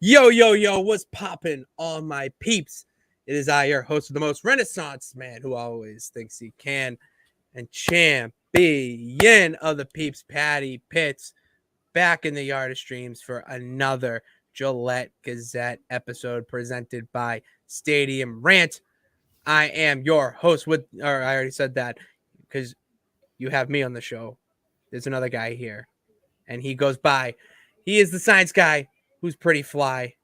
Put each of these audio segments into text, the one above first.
Yo, what's poppin', all my peeps? It is I, your host of the most Renaissance man who always thinks he can, and champion of the peeps, Patty Pitts, back in the yard of streams for another Gillette Gazette episode presented by StadiumRant. I am your host I already said that because you have me on the show. There's another guy here, and he goes by. He is the science guy who's pretty fly,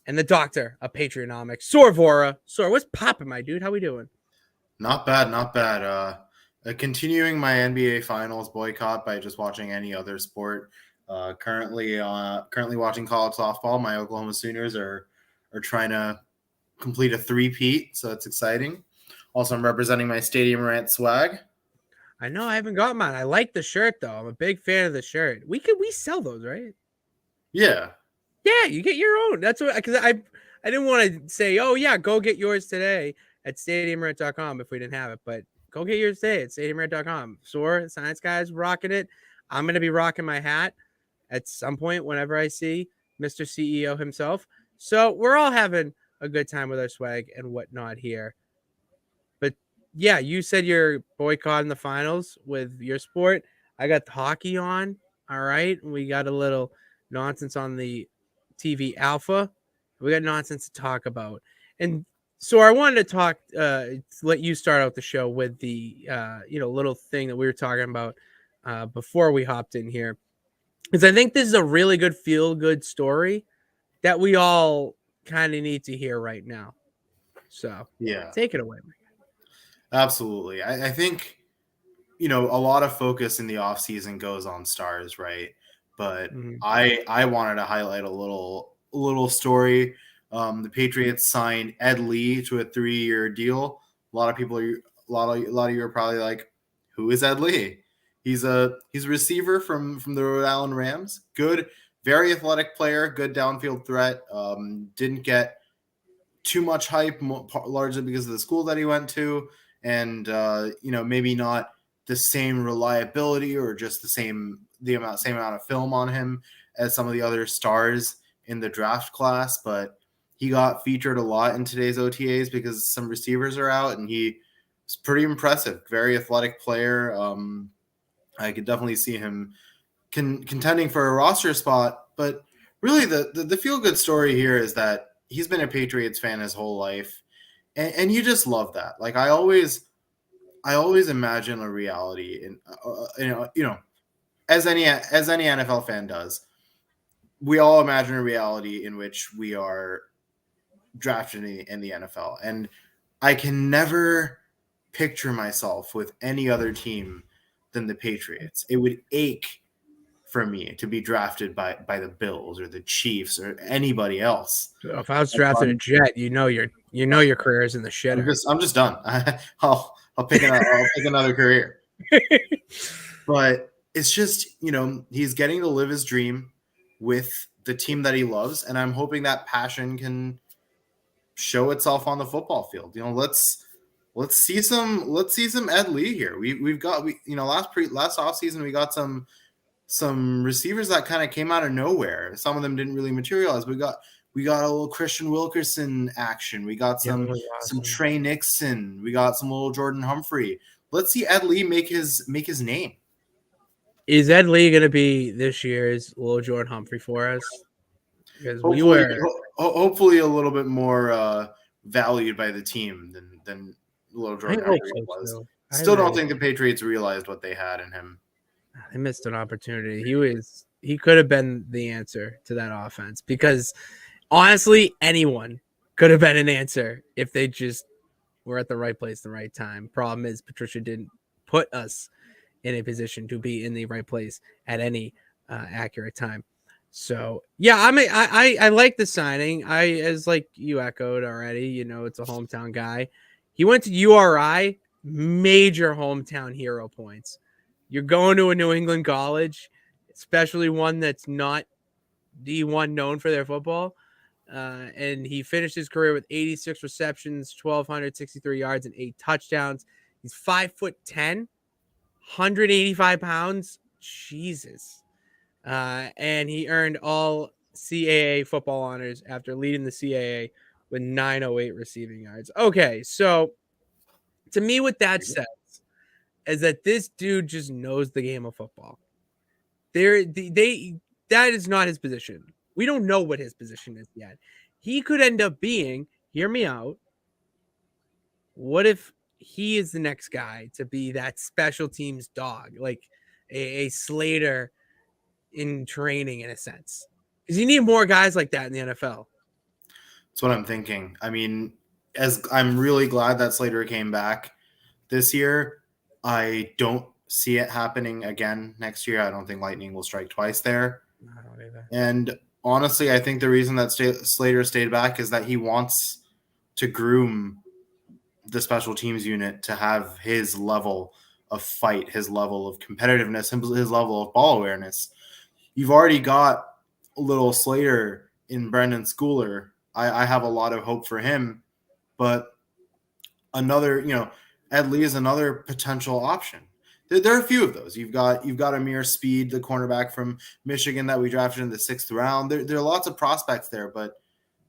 and the doctor of Patreonomics, Sorvora. Sor, what's popping, my dude? How we doing? Not bad. Continuing my NBA Finals boycott by just watching any other sport. Currently watching college softball. My Oklahoma Sooners are trying to complete a three-peat, so it's exciting. Also, I'm representing my StadiumRant swag. I know I haven't got mine. I like the shirt though. I'm a big fan of the shirt. We sell those, right? Yeah. Yeah, you get your own. That's what, because I didn't want to say, oh yeah, go get yours today at StadiumRant.com if we didn't have it, but go get yours today at StadiumRant.com. Sore Science Guy's rocking it. I'm gonna be rocking my hat at some point whenever I see Mr. CEO himself. So we're all having a good time with our swag and whatnot here. But yeah, you said you're boycotting the finals with your sport. I got the hockey on. All right. We got a little nonsense on the TV Alpha. We got nonsense to talk about. And so I wanted to talk, let you start out the show with the, little thing that we were talking about before we hopped in here. Because I think this is a really good feel-good story that we all kind of need to hear right now. So Yeah, take it away, Mike. Absolutely. I think, a lot of focus in the offseason goes on stars, right? But I wanted to highlight a little story. The Patriots signed Ed Lee to a 3-year deal. A lot of you are probably like, who is Ed Lee? He's a receiver from the Rhode Island Rams. Good, very athletic player, good downfield threat. Didn't get too much hype, largely because of the school that he went to, and maybe not the same reliability or just the same amount of film on him as some of the other stars in the draft class. But he got featured a lot in today's OTAs because some receivers are out, and he was pretty impressive. Very athletic player. I could definitely see him contending for a roster spot. But really, the feel-good story here is that he's been a Patriots fan his whole life, and you just love that. Like I always imagine a reality, as any NFL fan does. We all imagine a reality in which we are drafted in the NFL, and I can never picture myself with any other team than the Patriots. It would ache for me to be drafted by the Bills or the Chiefs or anybody else. So if I was drafted a Jet, your career is in the shitter. I'm just done. I'll pick another career. But it's just, he's getting to live his dream with the team that he loves, and I'm hoping that passion can show itself on the football field. Let's see some Ed Lee here. Last offseason we got some receivers that kind of came out of nowhere. Some of them didn't really materialize. We got a little Christian Wilkerson action. We got some Trey Nixon. We got some little Jordan Humphrey. Let's see Ed Lee make his name. Is Ed Lee going to be this year's little Jordan Humphrey for us? Because hopefully a little bit more valued by the team than little Jordan Humphrey was. Still don't think the Patriots realized what they had in him. They missed an opportunity. He could have been the answer to that offense, because honestly, anyone could have been an answer if they just were at the right place, the right time. Problem is, Patricia didn't put us in a position to be in the right place at any accurate time. So yeah, I like the signing. As like you echoed already, it's a hometown guy. He went to URI, major hometown hero points. You're going to a New England college, especially one that's not D1 known for their football. And he finished his career with 86 receptions, 1,263 yards, and 8 touchdowns. He's 5'10", 185 pounds. Jesus. and he earned all CAA football honors after leading the CAA with 908 receiving yards. Okay, so to me, what that says is that this dude just knows the game of football. That is not his position. We don't know what his position is yet. He could end up being, hear me out, what if he is the next guy to be that special teams dog, like a Slater in training in a sense? Because you need more guys like that in the NFL. That's what I'm thinking. I mean, as I'm really glad that Slater came back this year. I don't see it happening again next year. I don't think lightning will strike twice there. I don't either. And honestly, I think the reason that Slater stayed back is that he wants to groom the special teams unit to have his level of fight, his level of competitiveness, his level of ball awareness. You've already got little Slater in Brendan Schooler. I have a lot of hope for him, but another, Edley is another potential option. There are a few of those. You've got Amir Speed, the cornerback from Michigan that we drafted in the 6th round. There are lots of prospects there, but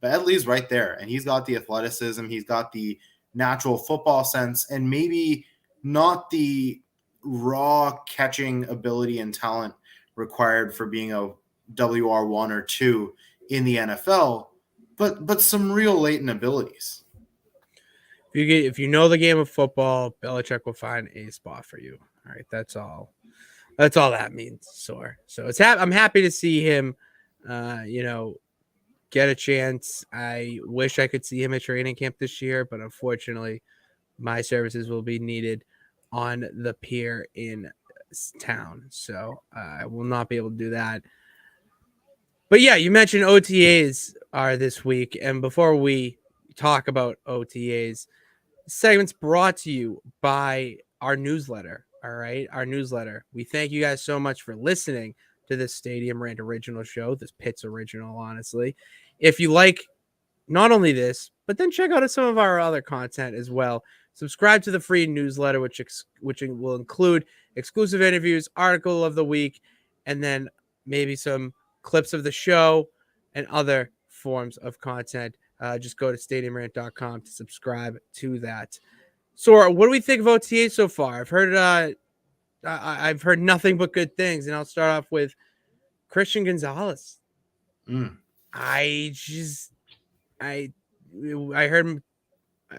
Edley's right there, and he's got the athleticism, he's got the natural football sense, and maybe not the raw catching ability and talent required for being a WR1 or 2 in the NFL, but some real latent abilities. If you know the game of football, Belichick will find a spot for you. All right, that's all that means. So I'm happy to see him, get a chance. I wish I could see him at training camp this year, but unfortunately, my services will be needed on the pier in town, so I will not be able to do that. But yeah, you mentioned OTAs are this week, and before we talk about OTAs, segment's brought to you by our newsletter. All right, our newsletter. We thank you guys so much for listening to this Stadium Rant original show, this Pitts original, honestly. If you like not only this, but then check out some of our other content as well. Subscribe to the free newsletter, which will include exclusive interviews, article of the week, and then maybe some clips of the show and other forms of content. Just go to StadiumRant.com to subscribe to that. Sora, what do we think of OTA so far? I've heard nothing but good things, and I'll start off with Christian Gonzalez. I heard,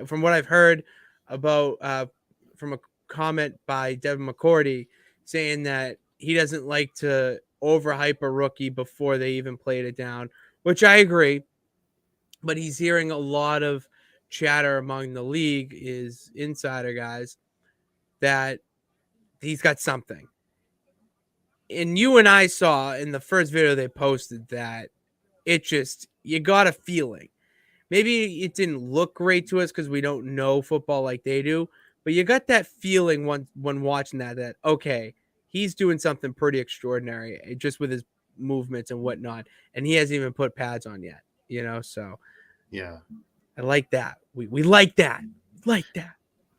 from what I've heard about from a comment by Devin McCourty saying that he doesn't like to overhype a rookie before they even played it down, which I agree. But he's hearing a lot of chatter among the league, is insider guys, that he's got something. And you and I saw in the first video they posted that you got a feeling. Maybe it didn't look great to us because we don't know football like they do, but you got that feeling when watching that okay, he's doing something pretty extraordinary just with his movements and whatnot, and he hasn't even put pads on yet, so yeah, I like that. We like that.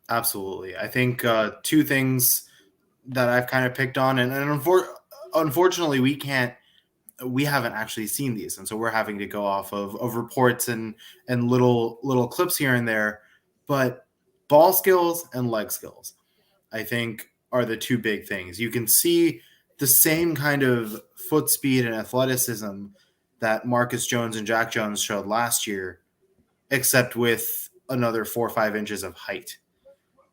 Absolutely. I think two things that I've kind of picked on, and unfortunately we haven't actually seen these, and so we're having to go off of reports and little clips here and there. But ball skills and leg skills, I think, are the two big things. You can see the same kind of foot speed and athleticism that Marcus Jones and Jack Jones showed last year, except with another 4 or 5 inches of height.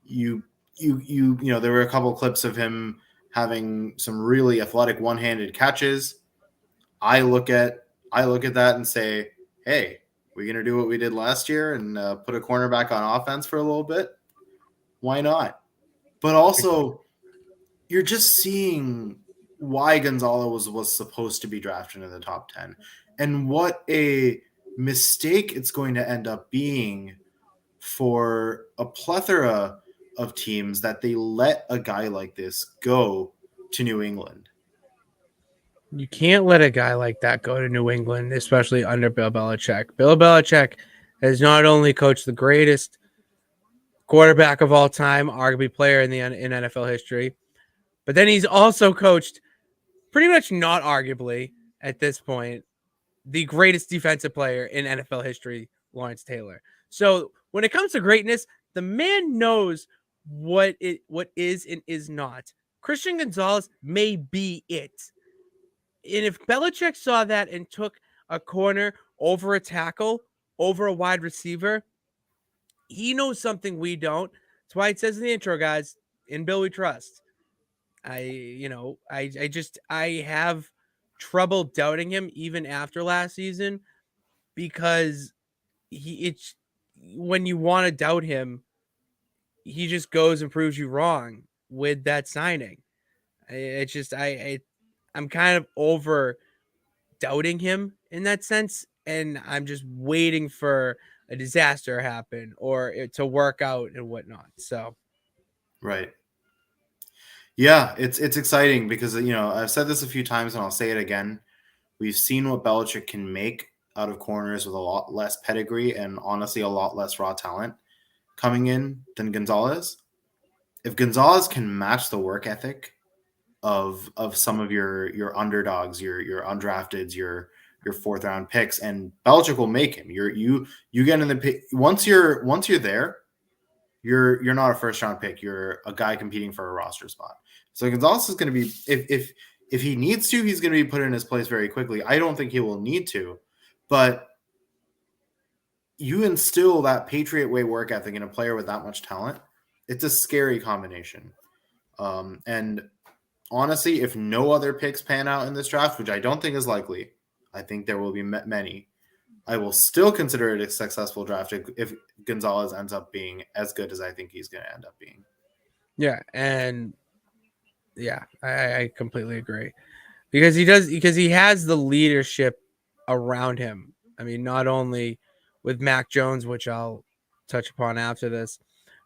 There were a couple clips of him having some really athletic one-handed catches. I look at that and say, hey, we're going to do what we did last year and put a cornerback on offense for a little bit. Why not? But also, you're just seeing why Gonzalez was supposed to be drafted in the top 10 and what a mistake it's going to end up being for a plethora of teams that they let a guy like this go to New England. You can't let a guy like that go to New England, especially under Bill Belichick. Bill Belichick has not only coached the greatest quarterback of all time, arguably player in NFL history, but then he's also coached pretty much not arguably at this point, the greatest defensive player in NFL history, Lawrence Taylor. So when it comes to greatness, the man knows what is and is not. Christian Gonzalez may be it. And if Belichick saw that and took a corner over a tackle, over a wide receiver, he knows something we don't. That's why it says in the intro, guys, in Bill we trust. I have trouble doubting him even after last season, because it's when you want to doubt him, he just goes and proves you wrong with that signing. It's just I'm kind of over doubting him in that sense, and I'm just waiting for a disaster to happen or it to work out and whatnot. So, Right. Yeah, it's exciting because I've said this a few times and I'll say it again. We've seen what Belichick can make out of corners with a lot less pedigree and honestly a lot less raw talent coming in than Gonzalez. If Gonzalez can match the work ethic of some of your underdogs, your undrafteds, your fourth round picks, and Belichick will make him. You get in the pick once you're there. You're not a first round pick. You're a guy competing for a roster spot. So Gonzalez is going to be if he needs to, he's going to be put in his place very quickly. I don't think he will need to, but you instill that Patriot way work ethic in a player with that much talent. It's a scary combination. And honestly, if no other picks pan out in this draft, which I don't think is likely, I think there will be many. I will still consider it a successful draft if Gonzalez ends up being as good as I think he's going to end up being. Yeah, and yeah, I completely agree because he has the leadership around him. I mean, not only with Mac Jones, which I'll touch upon after this,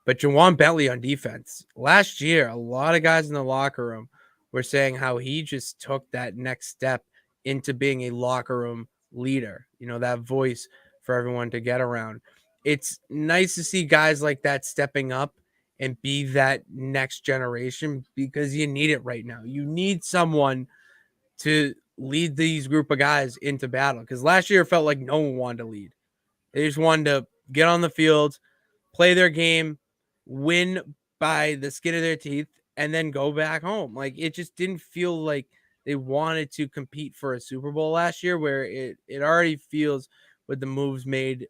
but Jawan Bentley on defense. Last year, a lot of guys in the locker room were saying how he just took that next step into being a locker room leader, that voice for everyone to get around. It's nice to see guys like that stepping up and be that next generation because you need it right now. You need someone to lead these group of guys into battle because last year it felt like no one wanted to lead. They just wanted to get on the field, play their game, win by the skin of their teeth, and then go back home. Like it just didn't feel like they wanted to compete for a Super Bowl last year, where it already feels with the moves made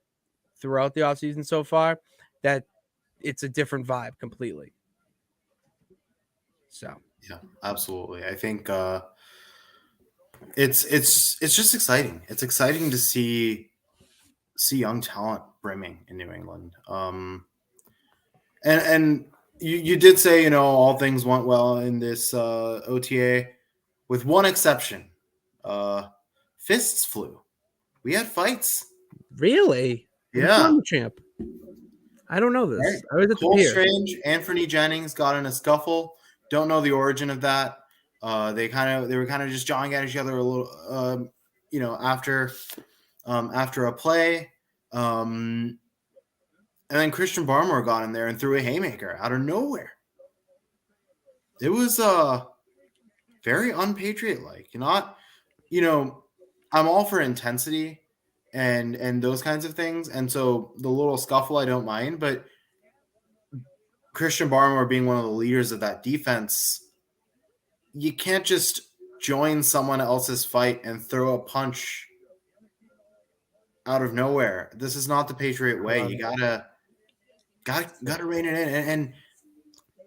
throughout the offseason so far that it's a different vibe completely. So yeah, absolutely. I think it's just exciting. It's exciting to see young talent brimming in New England. And you did say all things went well in this OTA, with one exception. Fists flew. We had fights. really, Yeah. champ. I don't know this. Right. I was at Cole the pier. Strange, Anthony Jennings got in a scuffle. Don't know the origin of that. They were kind of just jawing at each other a little, after a play. And then Christian Barmore got in there and threw a haymaker out of nowhere. It was very unpatriot-like. I'm all for intensity and those kinds of things. And so the little scuffle I don't mind, but Christian Barmore being one of the leaders of that defense, you can't just join someone else's fight and throw a punch out of nowhere. This is not the Patriot way. You gotta rein it in. And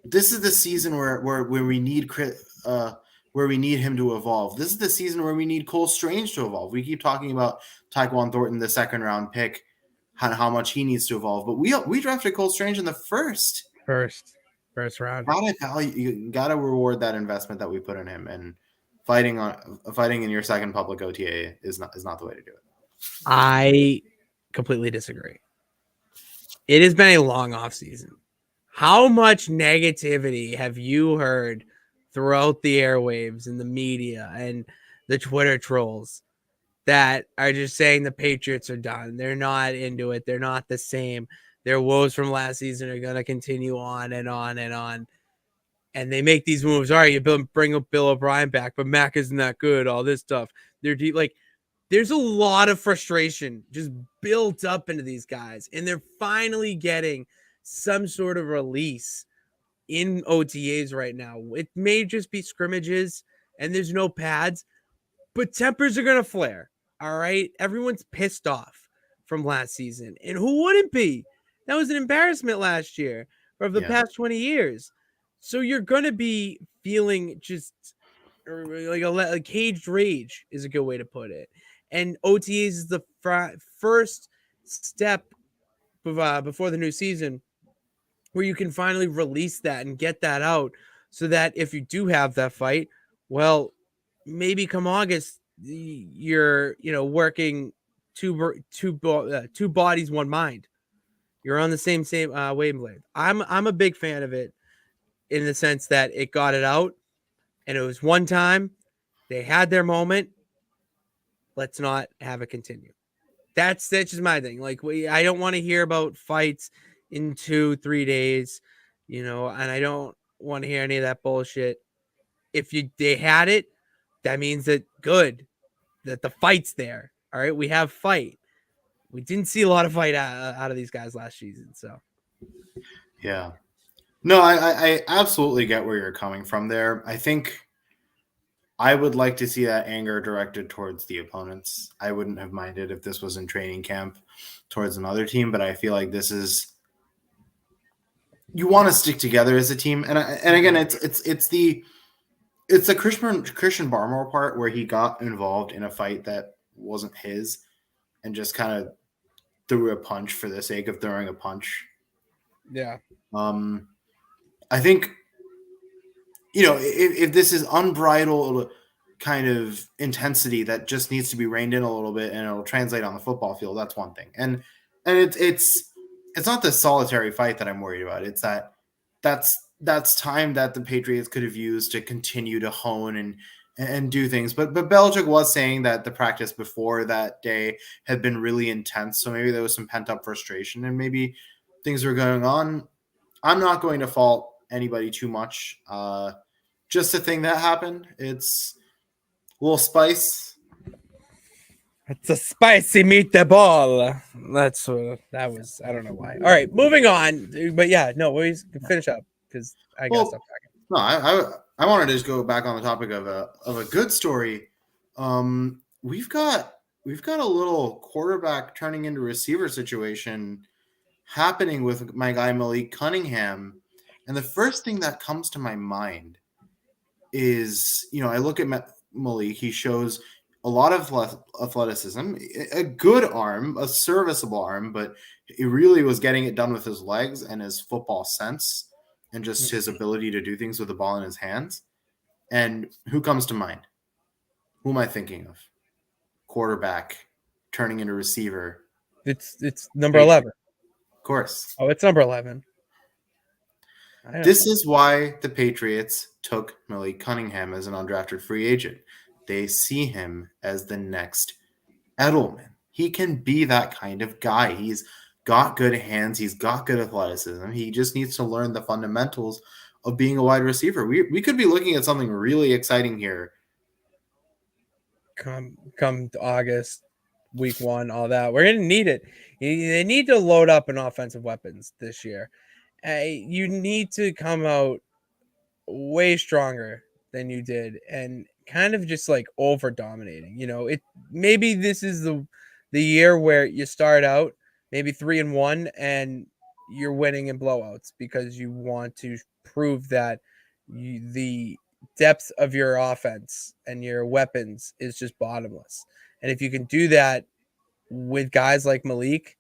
this is the season where we need where we need him to evolve. This is the season where we need Cole Strange to evolve. We keep talking about Tyquan Thornton, the second round pick, how much he needs to evolve. But we drafted Cole Strange in the first round. You gotta reward that investment that we put in him, and fighting in your second public OTA is not the way to do it. I completely disagree. It has been a long offseason. How much negativity have you heard throughout the airwaves and the media and the Twitter trolls that are just saying the Patriots are done? They're not into it. They're not the same. Their woes from last season are going to continue on and on and on. and they make these moves. All right, you bring up Bill O'Brien back, but Mac isn't that good. All this stuff. They're deep. Like, there's a lot of frustration just built up into these guys, and they're finally getting some sort of release in OTAs right now. It may just be scrimmages, and there's no pads, but tempers are gonna flare. All right, everyone's pissed off from last season, and who wouldn't be? That was an embarrassment last year or of the past 20 years. So you're gonna be feeling just like a caged rage is a good way to put it. And OTAs is the first step before the new season where you can finally release that and get that out, so that if you do have that fight, well, maybe come August you're working two bodies, one mind. You're on the same wavelength. I'm a big fan of it in the sense that it got it out, and it was one time. They had their moment. Let's not have it continue. That's just my thing. Like, I don't want to hear about fights in 2-3 days, and I don't want to hear any of that bullshit. If they had it, that means that the fight's there. All right, we have fight. We didn't see a lot of fight out of these guys last season. So, yeah. No, I absolutely get where you're coming from there. I think I would like to see that anger directed towards the opponents. I wouldn't have minded if this was in training camp towards another team, but I feel like this is, you want to stick together as a team. And again, it's the Christian Barmore part where he got involved in a fight that wasn't his and just kind of threw a punch for the sake of throwing a punch. Yeah. I think, if this is unbridled kind of intensity that just needs to be reined in a little bit and it'll translate on the football field, that's one thing. And it's not the solitary fight that I'm worried about. It's that's time that the Patriots could have used to continue to hone and do things. But Belichick was saying that the practice before that day had been really intense. So maybe there was some pent up frustration and maybe things were going on. I'm not going to fault anybody too much. Just a thing that happened. It's a little spice. It's a spicy meatball. That's that was. I don't know why. All right, moving on. But yeah, no, we can finish up because I got stuff back. No, I wanted to just go back on the topic of a good story. We've got a little quarterback turning into receiver situation happening with my guy Malik Cunningham, and the first thing that comes to my mind is, I look at Malik. He shows a lot of athleticism, a good arm, a serviceable arm, but he really was getting it done with his legs and his football sense and just his ability to do things with the ball in his hands. And who comes to mind? Who am I thinking of? Quarterback turning into receiver. It's number 11. Of course. Oh, it's number 11. This is why the Patriots took Malik Cunningham as an undrafted free agent. They see him as the next Edelman. He can be that kind of guy. He's got good hands. He's got good athleticism. He just needs to learn the fundamentals of being a wide receiver. We could be looking at something really exciting here. Come August, week 1, all that. We're going to need it. They need to load up in offensive weapons this year. You need to come out way stronger than you did and kind of just like over dominating. Maybe this is the year where you start out maybe 3-1 and you're winning in blowouts because you want to prove that the depth of your offense and your weapons is just bottomless. And if you can do that with guys like Malik,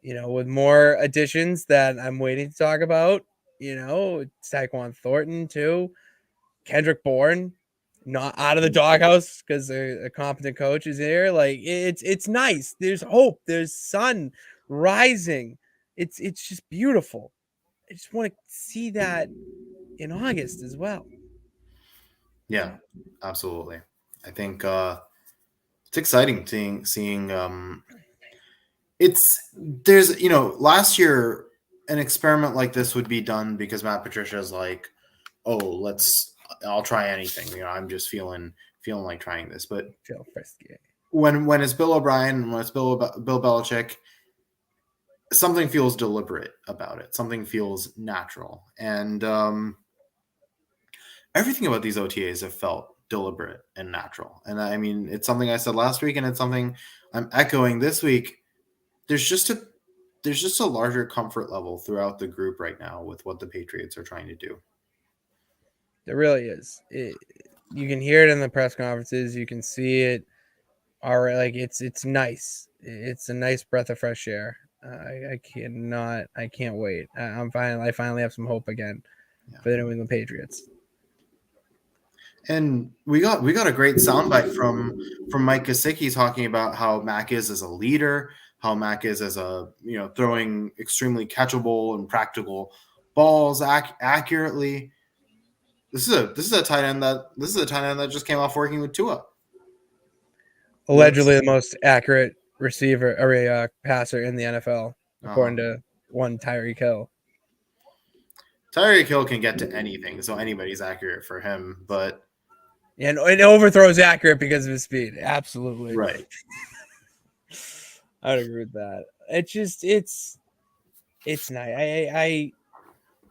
with more additions that I'm waiting to talk about, Tyquan Thornton too, Kendrick Bourne, not out of the doghouse because a competent coach is here. Like it's nice. There's hope. There's sun rising. It's just beautiful. I just want to see that in August as well. Yeah, absolutely. I think it's exciting seeing there's last year an experiment like this would be done because Matt Patricia is like, I'll try anything. You know, I'm just feeling like trying this. But feel frisky. When it's Bill O'Brien, when it's Bill Belichick, something feels deliberate about it. Something feels natural. And everything about these OTAs have felt deliberate and natural. And I mean, it's something I said last week, and it's something I'm echoing this week. There's just a larger comfort level throughout the group right now with what the Patriots are trying to do. There really is. You can hear it in the press conferences. You can see it. Already, like it's nice. It's a nice breath of fresh air. I can't wait. I finally have some hope again for the New England Patriots. And we got a great soundbite from Mike Gesicki talking about how Mac is as a leader, how Mac is as a, you know, throwing extremely catchable and practical balls accurately. This is a tight end that just came off working with Tua. Allegedly the most accurate receiver or passer in the NFL, according to one Tyreek Hill. Tyreek Hill can get to anything, so anybody's accurate for him, but and overthrows accurate because of his speed. Absolutely. Right. I would agree with that. It's nice. I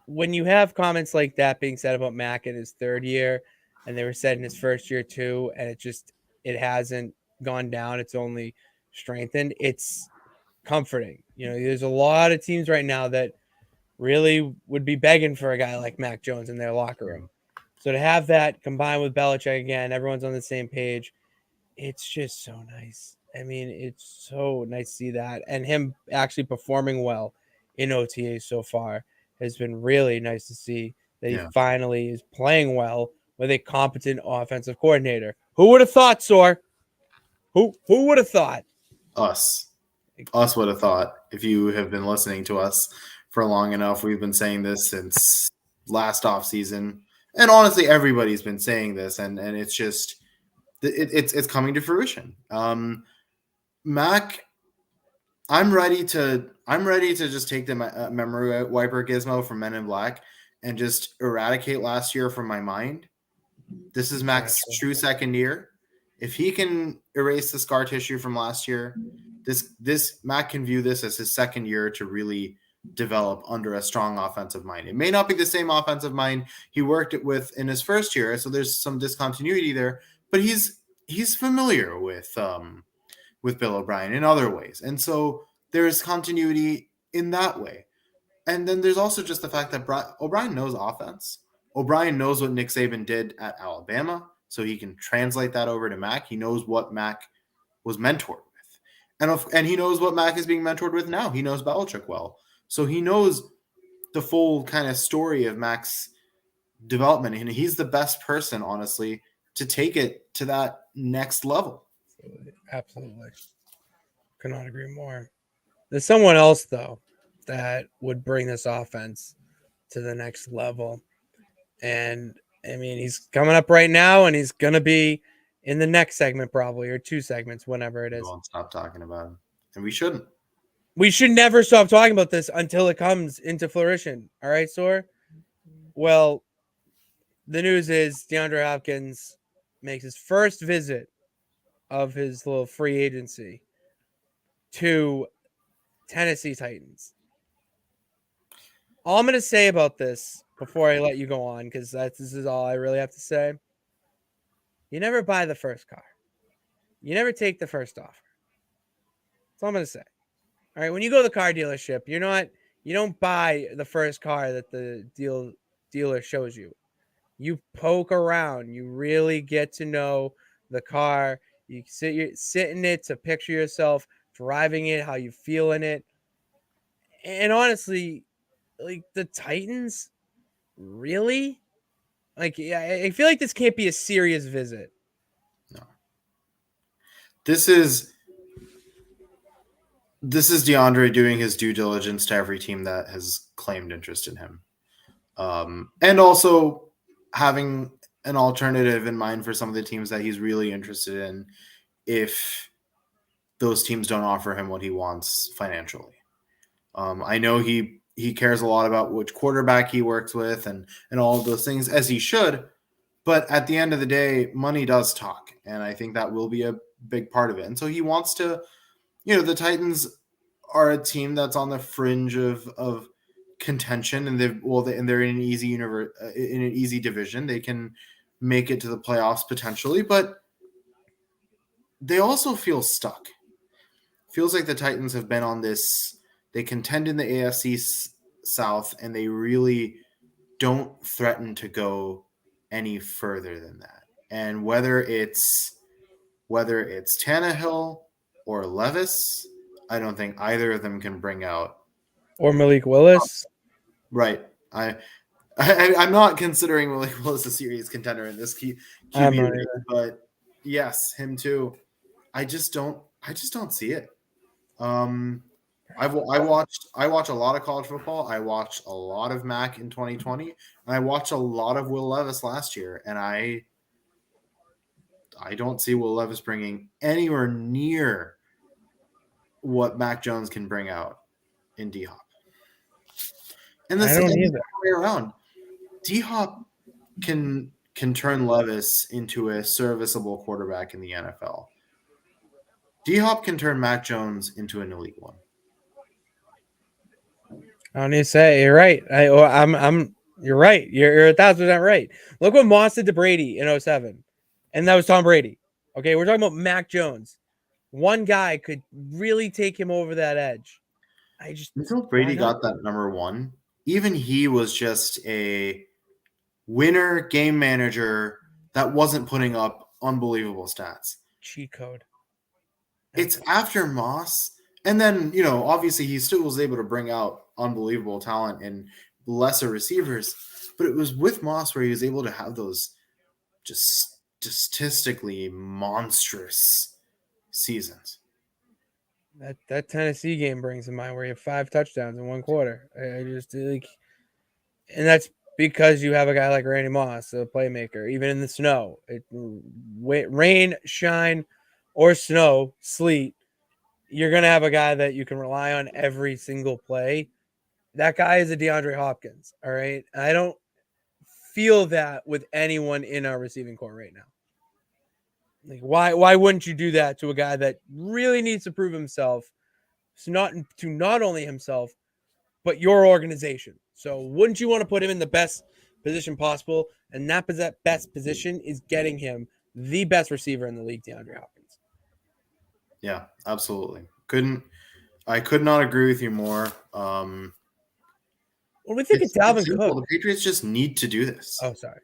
when you have comments like that being said about Mac in his third year, and they were said in his first year too, and it hasn't gone down, it's only strengthened. It's comforting. You know, there's a lot of teams right now that really would be begging for a guy like Mac Jones in their locker room. So to have that combined with Belichick again, everyone's on the same page. It's just so nice. I mean, it's so nice to see that. And him actually performing well in OTA so far has been really nice to see that he finally is playing well with a competent offensive coordinator. Who would have thought, Sor? Who would have thought? Us would have thought. If you have been listening to us for long enough, we've been saying this since last offseason. And honestly, everybody's been saying this, and it's just it's coming to fruition. Mac, I'm ready to just take the memory wiper gizmo from Men in Black and just eradicate last year from my mind. This is Mac's true second year. If he can erase the scar tissue from last year, this Mac can view this as his second year to really develop under a strong offensive mind. It may not be the same offensive mind he worked it with in his first year, so there's some discontinuity there, but he's familiar with Bill O'Brien in other ways. And so there's continuity in that way. And then there's also just the fact that O'Brien knows offense. O'Brien knows what Nick Saban did at Alabama, so he can translate that over to Mac. He knows what Mac was mentored with. And he knows what Mac is being mentored with now. He knows Belichick well. So he knows the full kind of story of Mac's development. And he's the best person, honestly, to take it to that next level. Absolutely. Could not agree more. There's someone else, though, that would bring this offense to the next level. And, I mean, he's coming up right now, and he's going to be in the next segment probably, or two segments, whenever it is. We won't stop talking about him. And we shouldn't. We should never stop talking about this until it comes into fruition. All right, Sor? Well, the news is DeAndre Hopkins makes his first visit of his little free agency to Tennessee Titans. All I'm going to say about this before I let you go on, because this is all I really have to say. You never buy the first car. You never take the first offer. That's all I'm going to say. All right, when you go to the car dealership, you don't buy the first car that the dealer shows you. You poke around. You really get to know the car. You sit in it to picture yourself driving it, how you feel in it. And honestly, like the Titans, really? Like, I feel like this can't be a serious visit. No. This is DeAndre doing his due diligence to every team that has claimed interest in him. And also having an alternative in mind for some of the teams that he's really interested in if those teams don't offer him what he wants financially. I know he he cares a lot about which quarterback he works with and all of those things, as he should. But at the end of the day, money does talk, and I think that will be a big part of it. And so he wants to, the Titans are a team that's on the fringe of contention, and they're in an easy in an easy division. They can make it to the playoffs potentially, but they also feel stuck. Feels like the Titans have been on this. They contend in the AFC South, and they really don't threaten to go any further than that. And whether it's Tannehill or Levis, I don't think either of them can bring out. Or Malik Willis. Right. I'm not considering Malik Willis a serious contender in this QB race, but yes, him too. I just don't see it. I watch a lot of college football. I watched a lot of Mac in 2020, and I watched a lot of Will Levis last year, and I don't see Will Levis bringing anywhere near what Mac Jones can bring out in D-Hop. And the same way around. D-Hop can turn Levis into a serviceable quarterback in the NFL. D-Hop can turn Mac Jones into an elite one. I don't need to say you're right. You're right. You're 1,000% right. Look what Moss did to Brady in 2007, and that was Tom Brady. Okay, we're talking about Mac Jones. One guy could really take him over that edge. Until Brady got that number one, even he was just a winner game manager that wasn't putting up unbelievable stats. Cheat code. It's after Moss. And then, obviously he still was able to bring out unbelievable talent and lesser receivers. But it was with Moss where he was able to have those just statistically monstrous seasons. That Tennessee game brings to mind where you have 5 touchdowns in one quarter. I just like, and that's because you have a guy like Randy Moss, a playmaker, even in the snow. Rain, shine, or snow, sleet, you're going to have a guy that you can rely on every single play. That guy is a DeAndre Hopkins, all right? I don't feel that with anyone in our receiving corps right now. Like, why wouldn't you do that to a guy that really needs to prove himself, so not only himself, but your organization? So wouldn't you want to put him in the best position possible? And that best position is getting him the best receiver in the league, DeAndre Hopkins. Yeah, absolutely. I could not agree with you more. What do we think of Dalvin Cook? The Patriots just need to do this. Oh, sorry.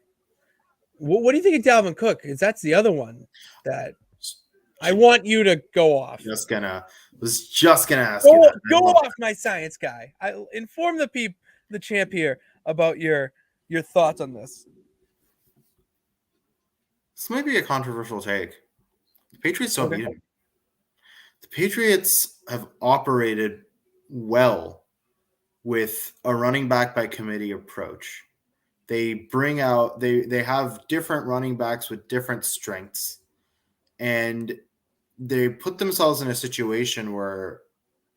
What do you think of Dalvin Cook? Because that's the other one that I want you to go off. Was just gonna ask you that. Go off, my science guy. I inform the champ here about your thoughts on this. This might be a controversial take. The Patriots don't need him. The Patriots have operated well with a running back by committee approach. They they have different running backs with different strengths, and they put themselves in a situation where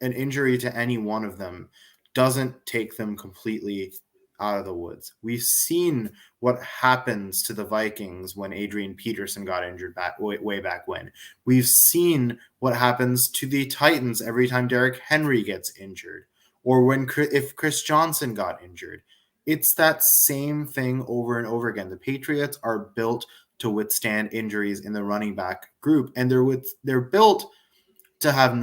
an injury to any one of them doesn't take them completely out of the woods. We've seen what happens to the Vikings when Adrian Peterson got injured way back when. We've seen what happens to the Titans every time Derrick Henry gets injured, or if Chris Johnson got injured. It's that same thing over and over again. The Patriots are built to withstand injuries in the running back group, and they're built to have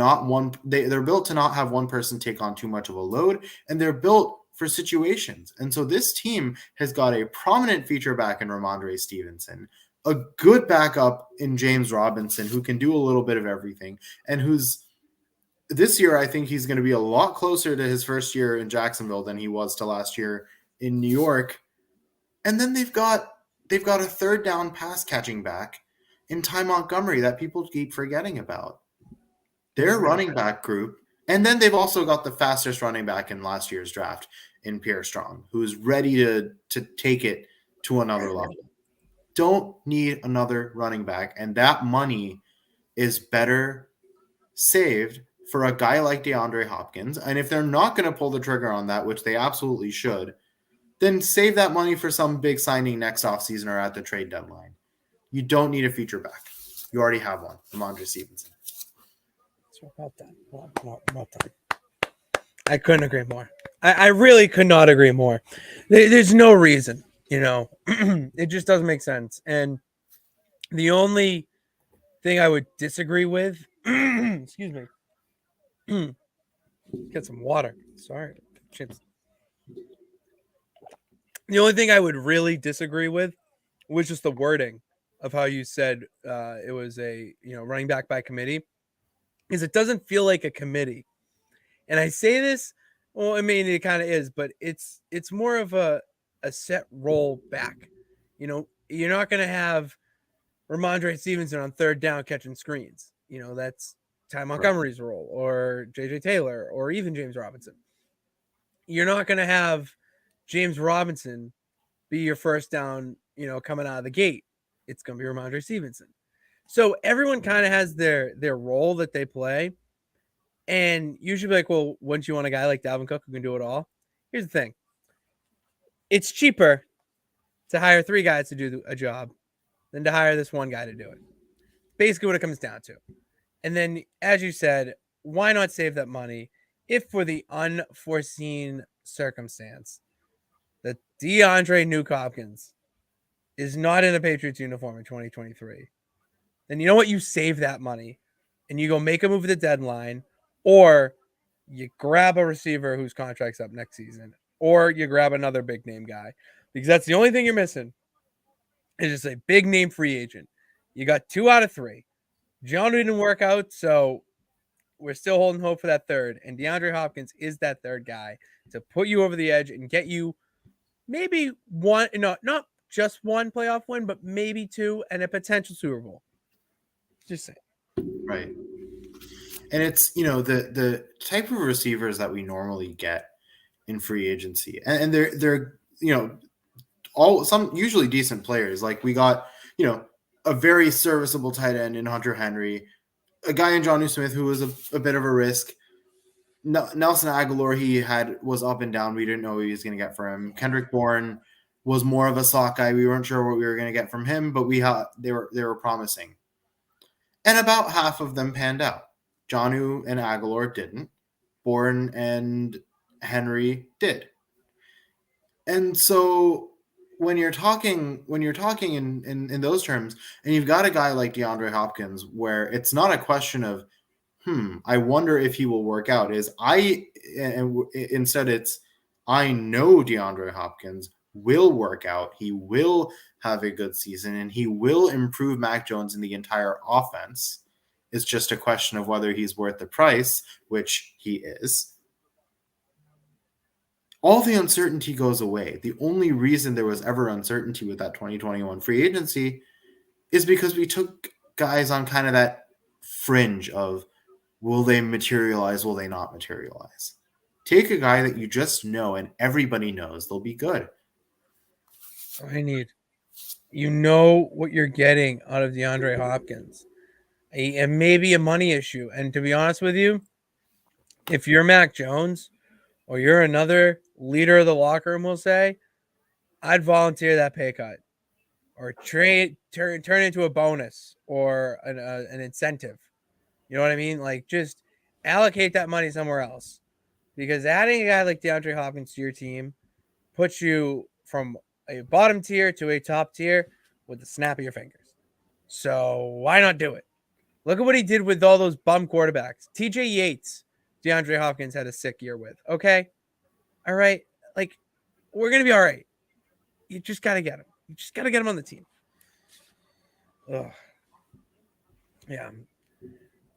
they're built to not have one person take on too much of a load, and they're built for situations. And so this team has got a prominent feature back in Ramondre Stevenson, a good backup in James Robinson who can do a little bit of everything, and who's this year I think he's going to be a lot closer to his first year in Jacksonville than he was to last year in New York. And then they've got a third down pass catching back in Ty Montgomery that people keep forgetting about. Their running back group, and then they've also got the fastest running back in last year's draft in Pierre Strong, who's ready to take it to another level. Don't need another running back, and that money is better saved for a guy like DeAndre Hopkins. And if they're not going to pull the trigger on that, which they absolutely should, then save that money for some big signing next offseason or at the trade deadline. You don't need a feature back. You already have one, Ramondre Stevenson. So well done. Well done. I couldn't agree more. I really could not agree more. There's no reason, it just doesn't make sense. And the only thing I would disagree with, excuse me, get some water. Sorry, chips. The only thing I would really disagree with was just the wording of how you said it was a running back by committee, is it doesn't feel like a committee. And I say this, well, I mean, it kind of is, but it's more of a set roll back. You're not going to have Ramondre Stevenson on third down catching screens. That's Ty Montgomery's role, or JJ Taylor, or even James Robinson. You're not going to have James Robinson be your first down, coming out of the gate. It's going to be Ramondre Stevenson. So everyone kind of has their role that they play. And usually like, well, wouldn't you want a guy like Dalvin Cook who can do it all? Here's the thing. It's cheaper to hire 3 guys to do a job than to hire this one guy to do it. Basically what it comes down to. And then, as you said, why not save that money if for the unforeseen circumstance that DeAndre Hopkins is not in a Patriots uniform in 2023, then you know what? You save that money and you go make a move at the deadline, or you grab a receiver whose contract's up next season, or you grab another big name guy, because that's the only thing you're missing is just a big name free agent. You got 2 out of 3. John didn't work out, so we're still holding hope for that third. And DeAndre Hopkins is that third guy to put you over the edge and get you maybe one, not just one playoff win, but maybe 2 and a potential Super Bowl. Just saying. Right. And it's, the type of receivers that we normally get in free agency. And they're some usually decent players. Like we got, a very serviceable tight end in Hunter Henry, a guy in Jonnu Smith who was a bit of a risk. Nelson Aguilar, was up and down. We didn't know what he was going to get from him. Kendrick Bourne was more of a slot guy. We weren't sure what we were going to get from him, but they were promising. And about half of them panned out. Jonnu and Aguilar didn't. Bourne and Henry did. And so when you're talking in those terms, and you've got a guy like DeAndre Hopkins, where it's not a question of, I wonder if he will work out. Instead it's, I know DeAndre Hopkins will work out. He will have a good season, and he will improve Mac Jones in the entire offense. It's just a question of whether he's worth the price, which he is. All the uncertainty goes away. The only reason there was ever uncertainty with that 2021 free agency is because we took guys on kind of that fringe of, will they materialize? Will they not materialize? Take a guy that you just know and everybody knows they'll be good. You know what you're getting out of DeAndre Hopkins. And maybe a money issue. And to be honest with you, if you're Mac Jones or you're another leader of the locker room, we'll say, I'd volunteer that pay cut or turn into a bonus or an incentive. You know what I mean? Like, just allocate that money somewhere else, because adding a guy like DeAndre Hopkins to your team puts you from a bottom tier to a top tier with the snap of your fingers. So why not do it? Look at what he did with all those bum quarterbacks. TJ Yates, DeAndre Hopkins had a sick year with. Okay. All right. Like, we're going to be all right. You just got to get him. You just got to get him on the team. Ugh. Yeah.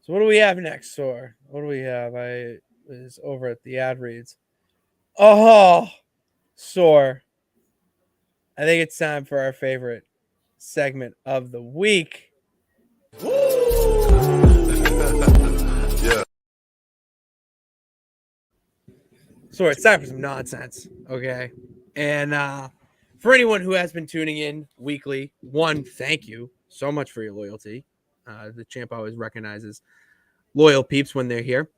So what do we have next, Sor? What do we have? I was over at the ad reads. Oh, Sor. I think it's time for our favorite segment of the week. Yeah. So it's time for some nonsense, okay? And for anyone who has been tuning in weekly, one, thank you so much for your loyalty. The champ always recognizes loyal peeps when they're here.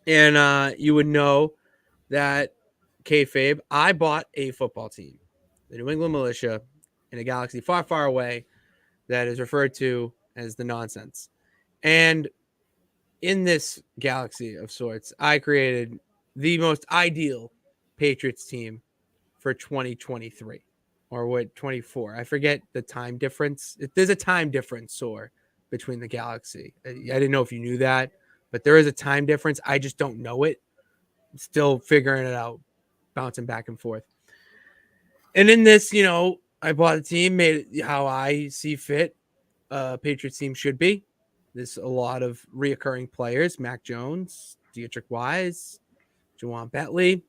And you would know that kayfabe, I bought a football team, the New England Militia, in a galaxy far, far away that is referred to as the Nonsense. And in this galaxy of sorts, I created the most ideal Patriots team for 2023 or what 24. I forget the time difference. There's a time difference between the galaxy. I didn't know if you knew that, but there is a time difference. I just don't know it. I'm still figuring it out, bouncing back and forth. And in this, I bought a team, made it how I see fit. Patriots team should be. There's a lot of reoccurring players: Mac Jones, Dietrich Wise, Juwan Bentley,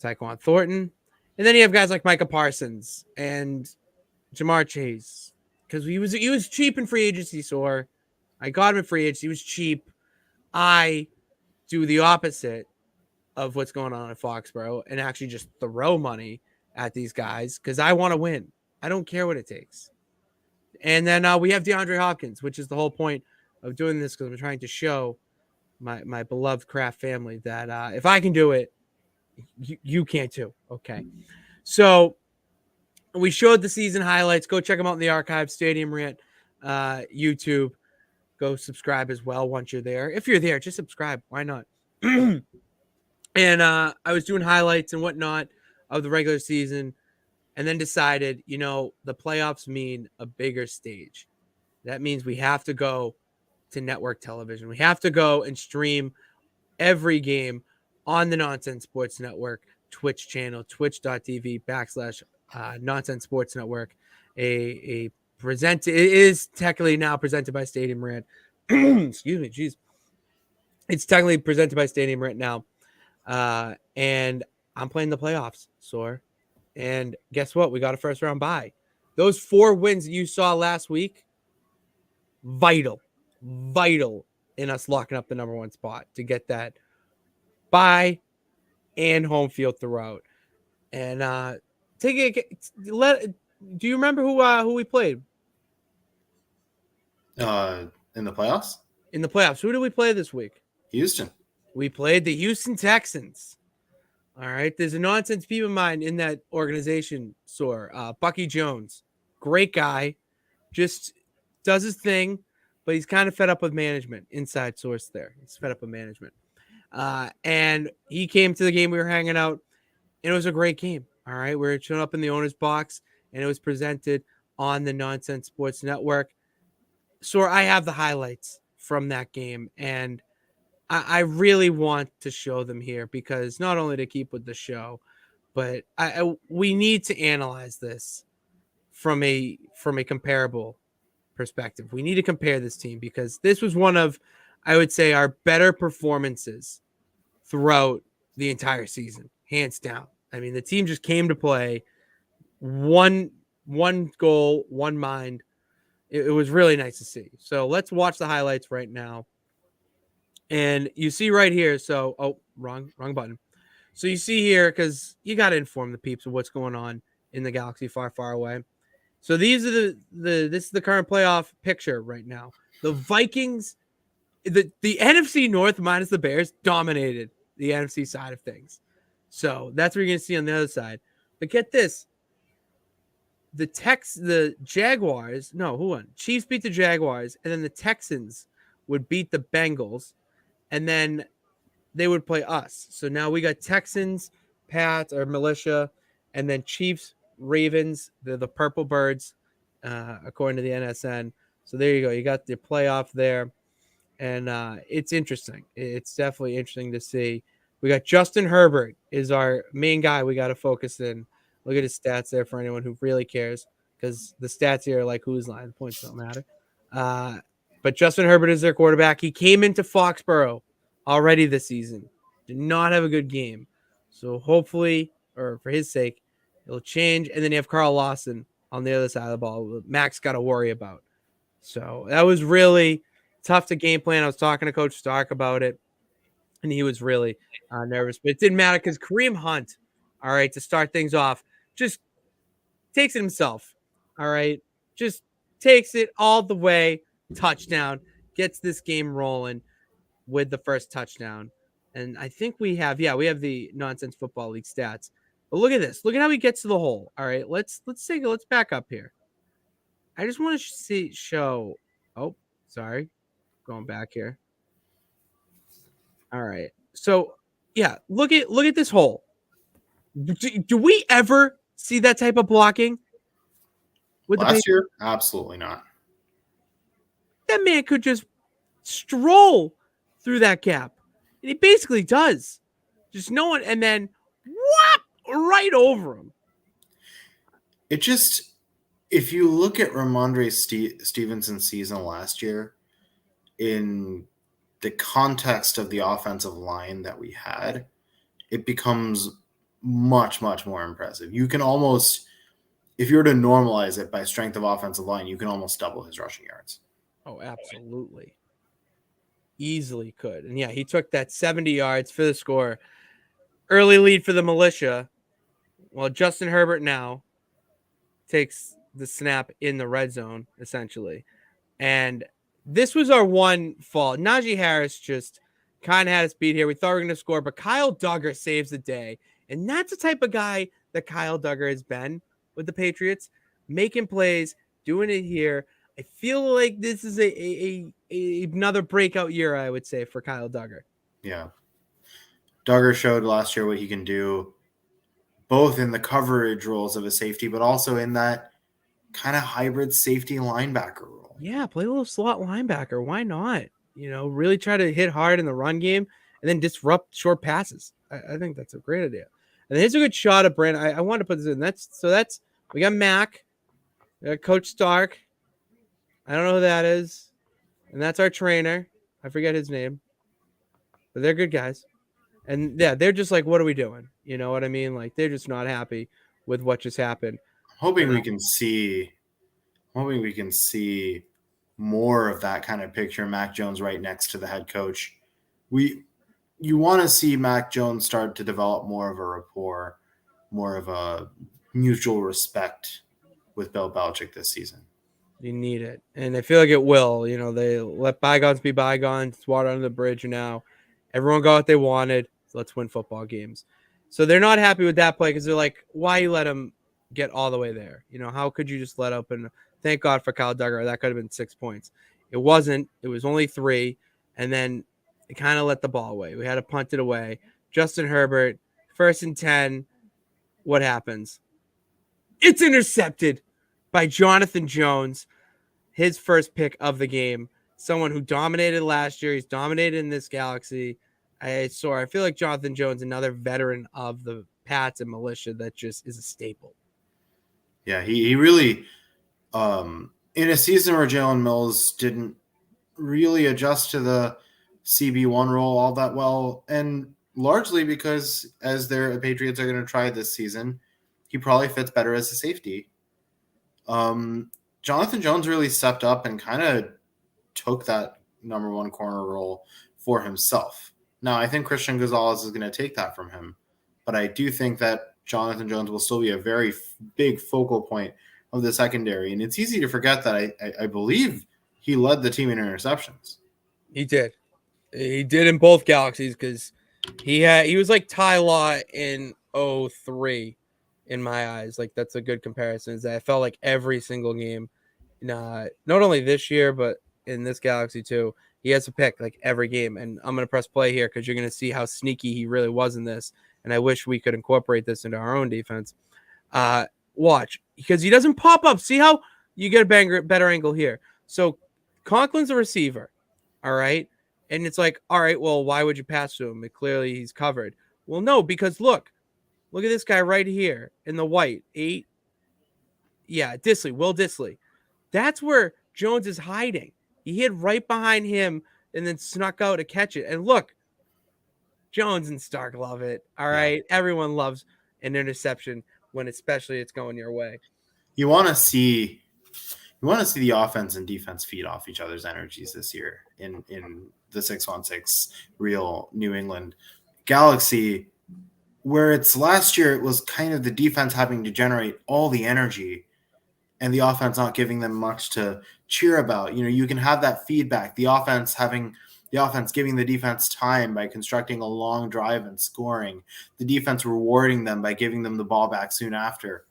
Tyquan Thornton, and then you have guys like Micah Parsons and Jamar Chase, because he was cheap in free agency. So I got him in free agency. He was cheap. I do the opposite of what's going on at Foxborough and actually just throw money at these guys because I want to win. I don't care what it takes. And then we have DeAndre Hopkins, which is the whole point of doing this, because I'm trying to show my beloved Kraft family that if I can do it, you can too. Okay. So we showed the season highlights. Go check them out in the archive, StadiumRant, YouTube. Go subscribe as well once you're there. If you're there, just subscribe. Why not? And I was doing highlights and whatnot of the regular season, and then decided, the playoffs mean a bigger stage. That means we have to go to network television. We have to go and stream every game on the Nonsense Sports Network Twitch channel, twitch.tv/Nonsense Sports Network. It is technically now presented by StadiumRant. Excuse me, geez. It's technically presented by StadiumRant now. And I'm playing the playoffs, Soar. And guess what? We got a first round bye. Those 4 wins that you saw last week, vital in us locking up the number 1 spot to get that bye and home field throughout. And do you remember who we played in the playoffs? In the playoffs, who did we play this week? Houston. We played the Houston Texans. All right. There's a nonsense peep of mine in that organization, Soar. Bucky Jones. Great guy. Just does his thing, but he's kind of fed up with management. Inside source there. He's fed up with management. And he came to the game. We were hanging out, and it was a great game. All right. We were showing up in the owner's box, and it was presented on the Nonsense Sports Network. Soar, I have the highlights from that game, and I really want to show them here, because not only to keep with the show, but we need to analyze this from a comparable perspective. We need to compare this team, because this was one of, I would say, our better performances throughout the entire season, hands down. I mean, the team just came to play, one goal, one mind. It was really nice to see. So let's watch the highlights right now. And you see right here, wrong button. So you see here, because you got to inform the peeps of what's going on in the galaxy far, far away. So these are this is the current playoff picture right now. The Vikings, the NFC North minus the Bears dominated the NFC side of things. So that's what you're going to see on the other side. But get this. The Jaguars, no, who won? Chiefs beat the Jaguars, and then the Texans would beat the Bengals. And then they would play us. So now we got Texans, Pats, or Militia, and then Chiefs, Ravens. They're the Purple Birds, according to the NSN. So there you go. You got the playoff there. And it's interesting. It's definitely interesting to see. We got Justin Herbert is our main guy we got to focus in. Look at his stats there for anyone who really cares, because the stats here are like who's line. The points don't matter. But Justin Herbert is their quarterback. He came into Foxborough already this season. Did not have a good game. So hopefully, or for his sake, it'll change. And then you have Carl Lawson on the other side of the ball. Max got to worry about. So that was really tough to game plan. I was talking to Coach Stark about it, and he was really nervous. But it didn't matter, because Kareem Hunt, all right, to start things off, just takes it himself. All right. Just takes it all the way. Touchdown, gets this game rolling with the first touchdown. And I think we have the Nonsense Football League stats. But look at this. Look at how he gets to the hole. All right, let's back up here. I just want to show. Oh, sorry, going back here. All right, so yeah, look at this hole. Do we ever see that type of blocking? With last year, absolutely not. That man could just stroll through that gap, and he basically does. Just no one, and then whop right over him. It just, if you look at Ramondre Stevenson's season last year, in the context of the offensive line that we had, it becomes much, much more impressive. You can almost, if you were to normalize it by strength of offensive line, you can almost double his rushing yards. Oh, absolutely. Easily could. And yeah, he took that 70 yards for the score. Early lead for the militia. Well, Justin Herbert now takes the snap in the red zone, essentially. And this was our one fault. Najee Harris just kind of had us beat here. We thought we were going to score, but Kyle Duggar saves the day. And that's the type of guy that Kyle Duggar has been with the Patriots, making plays, doing it here. I feel like this is another breakout year, I would say, for Kyle Duggar. Yeah. Duggar showed last year what he can do, both in the coverage roles of a safety, but also in that kind of hybrid safety linebacker role. Yeah, play a little slot linebacker. Why not? Really try to hit hard in the run game and then disrupt short passes. I think that's a great idea. And here's a good shot of Brandon. I wanted to put this in. That's we got Mac, we got Coach Stark. I don't know who that is. And that's our trainer. I forget his name. But they're good guys. And yeah, they're just like, what are we doing? You know what I mean? Like, they're just not happy with what just happened. Hoping we can see more of that kind of picture. Mac Jones right next to the head coach. You want to see Mac Jones start to develop more of a rapport, more of a mutual respect with Bill Belichick this season. You need it. And I feel like it will. They let bygones be bygones. It's water under the bridge now. Everyone got what they wanted. So let's win football games. So they're not happy with that play because they're like, why you let him get all the way there? How could you just let up? And thank God for Kyle Duggar. That could have been 6 points. It wasn't. It was only 3. And then it kind of let the ball away. We had to punt it away. Justin Herbert, 1st and 10. What happens? It's intercepted by Jonathan Jones, his first pick of the game. Someone who dominated last year. He's dominated in this galaxy. I feel like Jonathan Jones, another veteran of the Pats and militia that just is a staple. Yeah, he really, in a season where Jalen Mills didn't really adjust to the CB1 role all that well, and largely because as the Patriots are going to try this season, he probably fits better as a safety. Jonathan Jones really stepped up and kind of took that number 1 corner role for himself. Now, I think Christian Gonzalez is going to take that from him, but I do think that Jonathan Jones will still be a very big focal point of the secondary, and it's easy to forget that I believe he led the team in interceptions. He did. He did in both galaxies because he was like Ty Law in 03 in my eyes. Like, that's a good comparison. I felt like every single game, not only this year, but in this galaxy too, he has a pick like every game. And I'm going to press play here because you're going to see how sneaky he really was in this. And I wish we could incorporate this into our own defense. Watch, because he doesn't pop up. See how you get a better angle here. So Conklin's a receiver. All right. And it's like, all right, well, why would you pass to him? Clearly he's covered. Well, no, because look at this guy right here in the white 8. Yeah. Will Disley. That's where Jones is hiding. He hid right behind him and then snuck out to catch it. And look, Jones and Stark love it. All right. Yeah. Everyone loves an interception when especially it's going your way. You want to see the offense and defense feed off each other's energies this year in the 616 real New England Galaxy, where it's last year it was kind of the defense having to generate all the energy and the offense not giving them much to cheer about. You can have that feedback, the offense having The offense giving the defense time by constructing a long drive and scoring. The defense rewarding them by giving them the ball back soon after.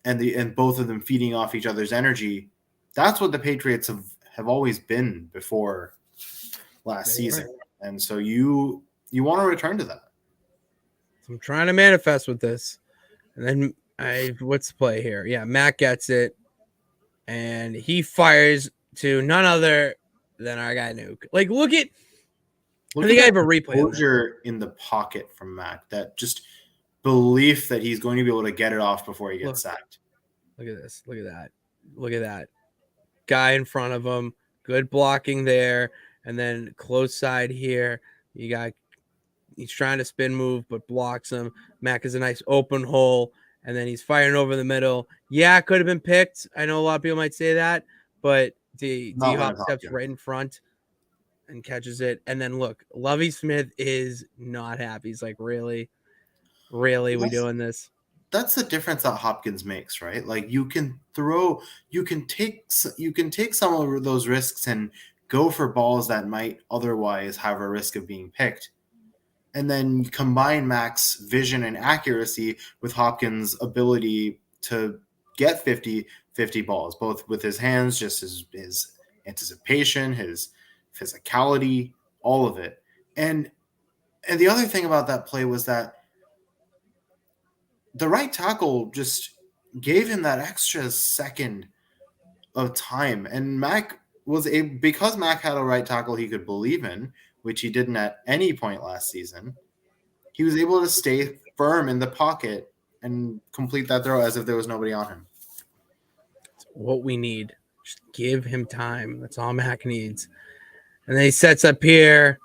And both of them feeding off each other's energy. That's what the Patriots have always been before last season. And so you want to return to that. I'm trying to manifest with this. And then what's the play here? Yeah, Matt gets it. And he fires to none other than our guy Nuke. Like, look at I think I have a replay. Exposure in the pocket from Mac. That just belief that he's going to be able to get it off before he gets sacked. Look at this. Look at that. Look at that. Guy in front of him. Good blocking there. And then close side here. He's trying to spin move, but blocks him. Mac is a nice open hole. And then he's firing over the middle. Yeah, it could have been picked. I know a lot of people might say that, but D-Hop steps right in front and catches it. And then look, Lovie Smith is not happy. He's like, really? Really? We doing this? That's the difference that Hopkins makes, right? Like you can take some of those risks and go for balls that might otherwise have a risk of being picked. And then combine Mac's vision and accuracy with Hopkins' ability to get 50 balls, both with his hands, just his anticipation, his physicality, all of it. And the other thing about that play was that the right tackle just gave him that extra second of time. And because Mac had a right tackle he could believe in, which he didn't at any point last season, he was able to stay firm in the pocket and complete that throw as if there was nobody on him. That's what we need. Just give him time. That's all Mac needs. And then he sets up here.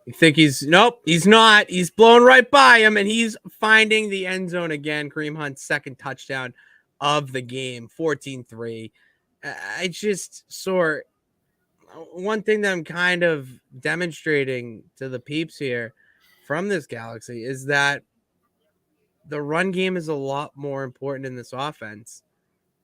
You think he's not. He's blowing right by him, and he's finding the end zone again. Kareem Hunt's second touchdown of the game, 14-3. I just saw one thing that I'm kind of demonstrating to the peeps here from this Galaxy is that the run game is a lot more important in this offense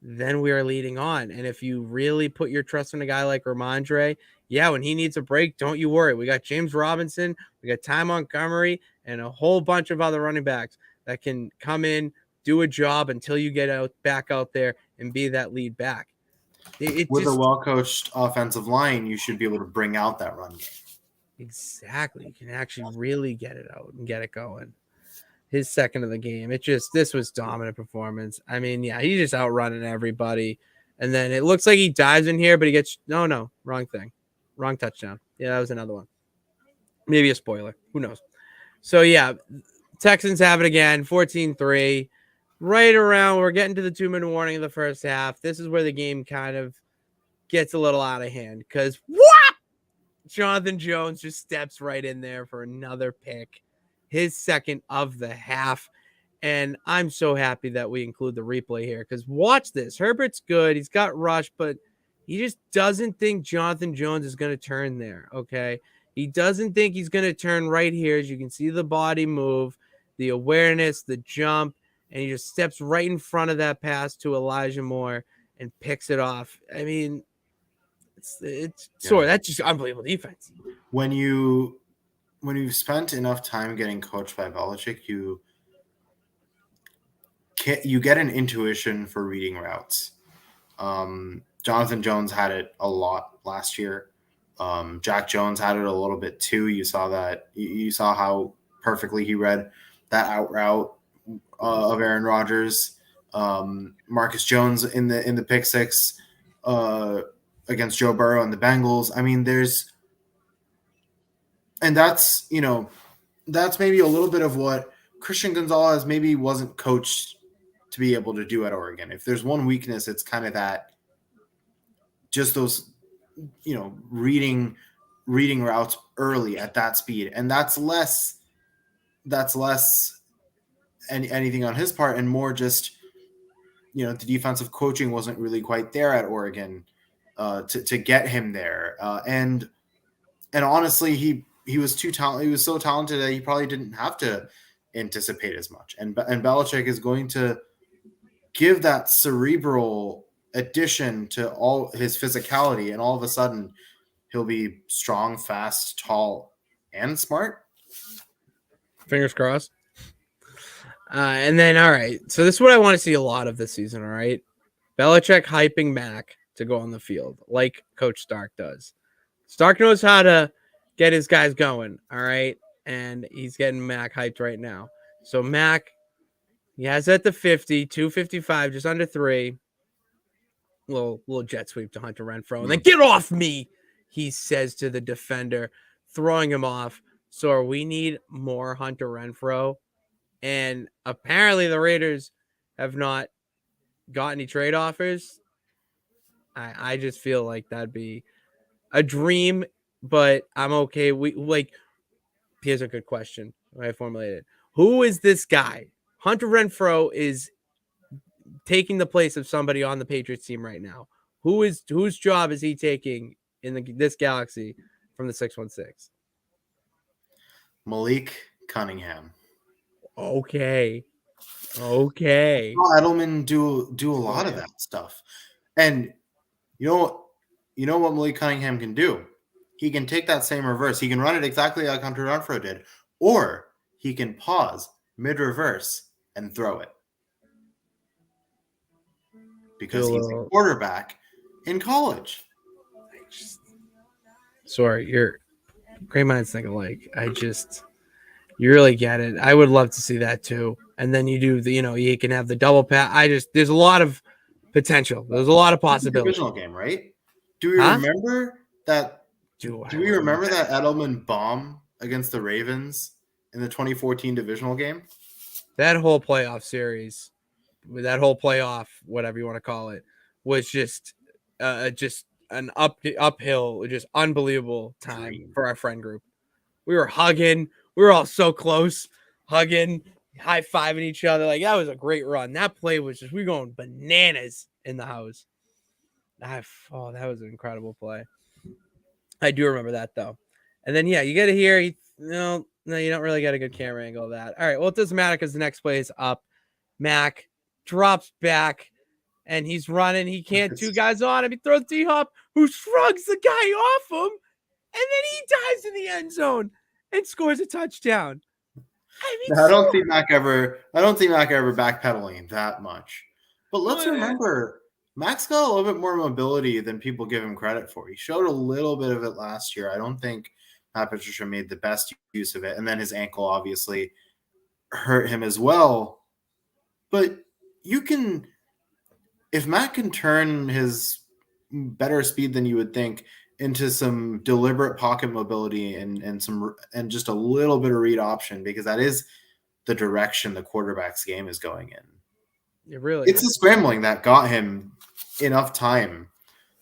than we are leading on. And if you really put your trust in a guy like Ramondre, yeah, when he needs a break, don't you worry. We got James Robinson, we got Ty Montgomery, and a whole bunch of other running backs that can come in, do a job until you get back out there and be that lead back. With a well-coached offensive line, you should be able to bring out that run game. Exactly. You can actually really get it out and get it going. His second of the game. This was dominant performance. I mean, yeah, he's just outrunning everybody. And then it looks like he dives in here, but he gets no, wrong thing. Wrong touchdown. Yeah, that was another one. Maybe a spoiler. Who knows? So yeah, Texans have it again, 14-3. Right around, we're getting to the 2-minute warning of the first half. This is where the game kind of gets a little out of hand because Jonathan Jones just steps right in there for another pick, his second of the half. And I'm so happy that we include the replay here because watch this. Herbert's good. He's got rush, but he just doesn't think Jonathan Jones is going to turn there, okay? He doesn't think he's going to turn right here. As you can see the body move, the awareness, the jump, and he just steps right in front of that pass to Elijah Moore and picks it off. I mean, that's just unbelievable defense. When you've spent enough time getting coached by Belichick, you get an intuition for reading routes. Jonathan Jones had it a lot last year. Jack Jones had it a little bit too. You saw that. You saw how perfectly he read that out route of Aaron Rodgers. Marcus Jones in the pick six against Joe Burrow and the Bengals. I mean, that's maybe a little bit of what Christian Gonzalez maybe wasn't coached to be able to do at Oregon. If there's one weakness, it's kind of that, just those, reading routes early at that speed. And that's less anything on his part and more just, the defensive coaching wasn't really quite there at Oregon to get him there. And honestly, he was too talented. He was so talented that he probably didn't have to anticipate as much. And Belichick is going to give that cerebral addition to all his physicality, and all of a sudden he'll be strong, fast, tall, and smart. Fingers crossed. And then, all right. So this is what I want to see a lot of this season, all right? Belichick hyping Mac to go on the field like Coach Stark does. Stark knows how to get his guys going, all right? And he's getting Mac hyped right now. So Mac, he has at the 50, 255, just under 3. Little jet sweep to Hunter Renfrow. And then get off me, he says to the defender, throwing him off. So we need more Hunter Renfrow. And apparently the Raiders have not got any trade offers. I just feel like that'd be a dream, but I'm okay. Here's a good question. I formulated. Who is this guy? Hunter Renfrow is taking the place of somebody on the Patriots team right now. Whose job is he taking in this galaxy from the 616? Malik Cunningham. Okay. Edelman do a lot of that stuff. And you know what Malik Cunningham can do? He can take that same reverse. He can run it exactly like Hunter Renfrow did. Or he can pause mid-reverse and throw it. Because he's a quarterback in college. Sorry, you're great minds think alike. You really get it. I would love to see that too. And then you do you can have the double pass. There's a lot of potential. There's a lot of possibilities. Divisional game, right? Do we remember that? Do we remember that Edelman bomb against the Ravens in the 2014 divisional game? That whole playoff series, that whole playoff, whatever you want to call it, was just an uphill, just unbelievable time for our friend group. We were hugging. We were all so close, hugging, high-fiving each other. Like, that was a great run. That play was just, we were going bananas in the house. That was an incredible play. I do remember that, though. And then, you get to hear, no, you don't really get a good camera angle of that. All right, well, it doesn't matter because the next play is up. Mac drops back, and he's running. He can't two guys on him. He throws D-Hop, who shrugs the guy off him, and then he dives in the end zone and scores a touchdown. I don't see Mac ever backpedaling that much. But let's remember, Mac's got a little bit more mobility than people give him credit for. He showed a little bit of it last year. I don't think Matt Patricia made the best use of it. And then his ankle obviously hurt him as well. But if Matt can turn his better speed than you would think into some deliberate pocket mobility and just a little bit of read option, because that is the direction the quarterback's game is going in. It's the scrambling that got him enough time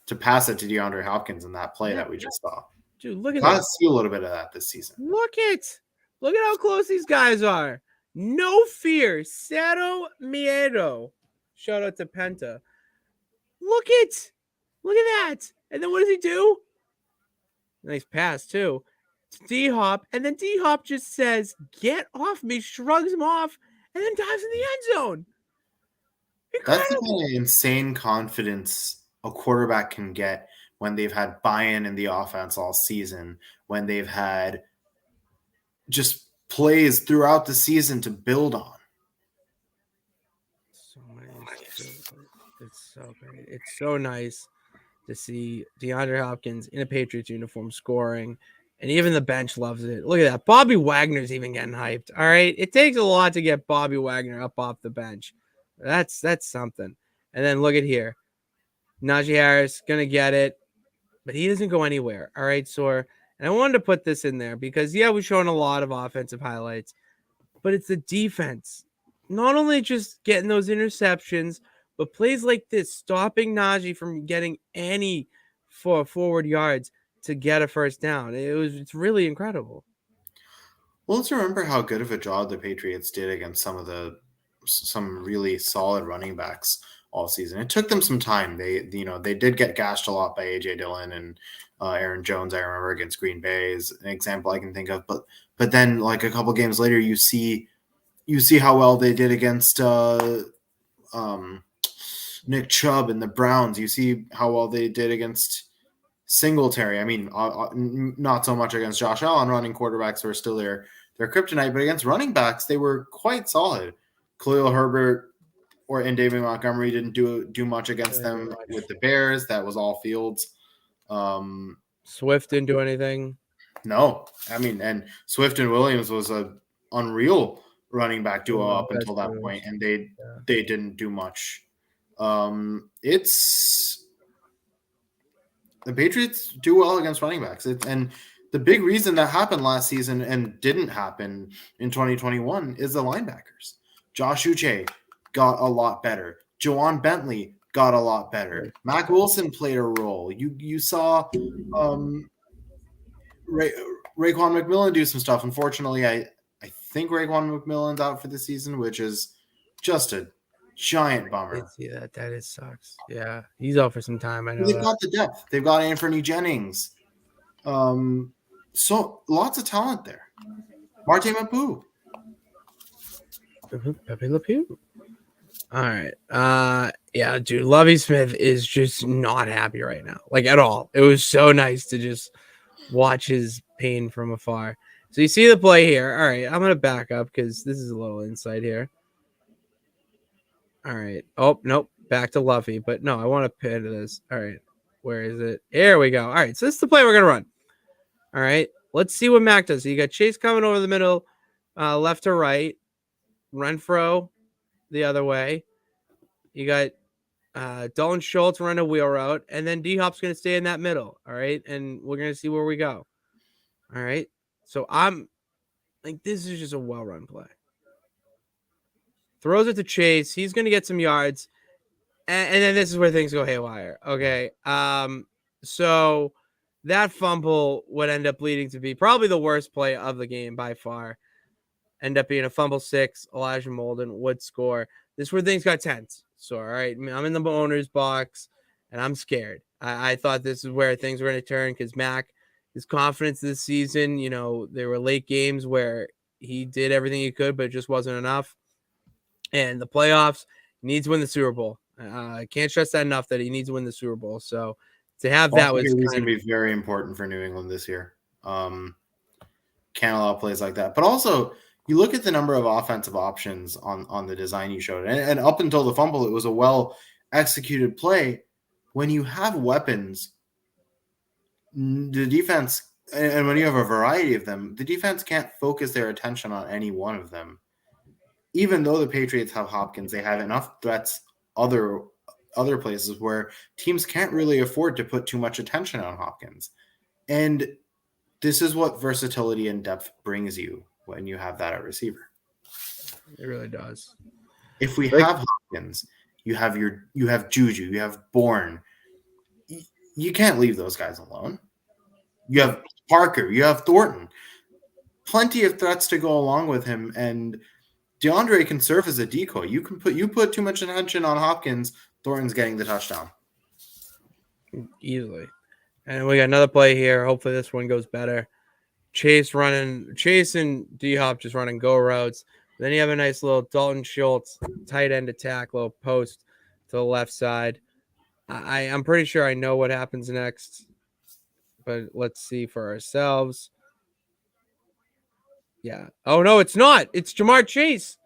to pass it to DeAndre Hopkins in that play that we just saw. Dude, look at that. Let's see a little bit of that this season. Look at how close these guys are. No fear. Cero miedo. Shout out to Penta. Look at that. And then what does he do? Nice pass, too. D-Hop. And then D-Hop just says, get off me, shrugs him off, and then dives in the end zone. Incredible. That's the kind of insane confidence a quarterback can get when they've had buy-in in the offense all season, when they've had just plays throughout the season to build on. It's so great. It's so nice to see DeAndre Hopkins in a Patriots uniform scoring, and even the bench loves it. Look at that. Bobby Wagner's even getting hyped. All right. It takes a lot to get Bobby Wagner up off the bench. That's something. And then look at here. Najee Harris going to get it, but he doesn't go anywhere. All right, Soar. And I wanted to put this in there because, we're showing a lot of offensive highlights, but it's the defense. Not only just getting those interceptions, but plays like this, stopping Najee from getting any forward yards to get a first down. It's really incredible. Well, let's remember how good of a job the Patriots did against some really solid running backs all season. It took them some time. They did get gashed a lot by AJ Dillon and Aaron Jones. I remember against Green Bay is an example I can think of. But then like a couple games later, you see how well they did against Nick Chubb and the Browns. You see how well they did against Singletary. I mean, not so much against Josh Allen, running quarterbacks who are still their kryptonite, but against running backs, they were quite solid. Khalil Herbert and David Montgomery didn't do much against them with the Bears. That was all Fields. Swift didn't do anything. No, I mean, and Swift and Williams was a unreal running back duo up until that point, and they didn't do much. It's the Patriots do well against running backs, and the big reason that happened last season and didn't happen in 2021 is the linebackers. Josh Uche got a lot better. Juwan Bentley got a lot better. Mac Wilson played a role. You saw Raekwon McMillan do some stuff. Unfortunately, I think Raekwon McMillan's out for the season, which is just a giant bummer. Yeah, that sucks. Yeah, he's out for some time. I know they've got the depth. They've got Anthony Jennings. So lots of talent there. Marte Mapu. Pepe Le Pew. All right. Yeah, dude, Lovie Smith is just not happy right now, like at all. It was so nice to just watch his pain from afar. So you see the play here. All right, I'm going to back up because this is a little insight here. All right. Oh, nope. Back to Lovie. But no, I want to pin to this. All right. Where is it? Here we go. All right. So this is the play we're going to run. All right. Let's see what Mac does. So you got Chase coming over the middle, left to right. Renfro the other way. You got Dalton Schultz run a wheel route, and then D-Hop's going to stay in that middle, all right? And we're going to see where we go, all right? So I'm like, this is just a well-run play. Throws it to Chase. He's going to get some yards, and then this is where things go haywire, okay? So that fumble would end up leading to be probably the worst play of the game by far. End up being a fumble 6. Elijah Molden would score. This is where things got tense. So, all right, I'm in the owner's box, and I'm scared. I thought this is where things were going to turn because Mac, his confidence this season, you know, there were late games where he did everything he could, but it just wasn't enough. And the playoffs, he needs to win the Super Bowl. I can't stress that enough that he needs to win the Super Bowl. So to have that was going to be very important for New England this year. Can't allow plays like that. But also, you look at the number of offensive options on the design you showed, and up until the fumble, it was a well-executed play. When you have weapons, the defense, and when you have a variety of them, the defense can't focus their attention on any one of them. Even though the Patriots have Hopkins, they have enough threats other places where teams can't really afford to put too much attention on Hopkins. And this is what versatility and depth brings you when you have that at receiver. It really does. If we have Hopkins, you have Juju, you have Bourne. You can't leave those guys alone. You have Parker, you have Thornton. Plenty of threats to go along with him, and DeAndre can serve as a decoy. You put too much attention on Hopkins, Thornton's getting the touchdown. Easily. And we got another play here. Hopefully this one goes better. Chase and D-Hop just running go routes. Then you have a nice little Dalton Schultz tight end attack, little post to the left side. I'm pretty sure I know what happens next, but let's see for ourselves. Yeah. Oh, no, it's not. It's Jamar Chase.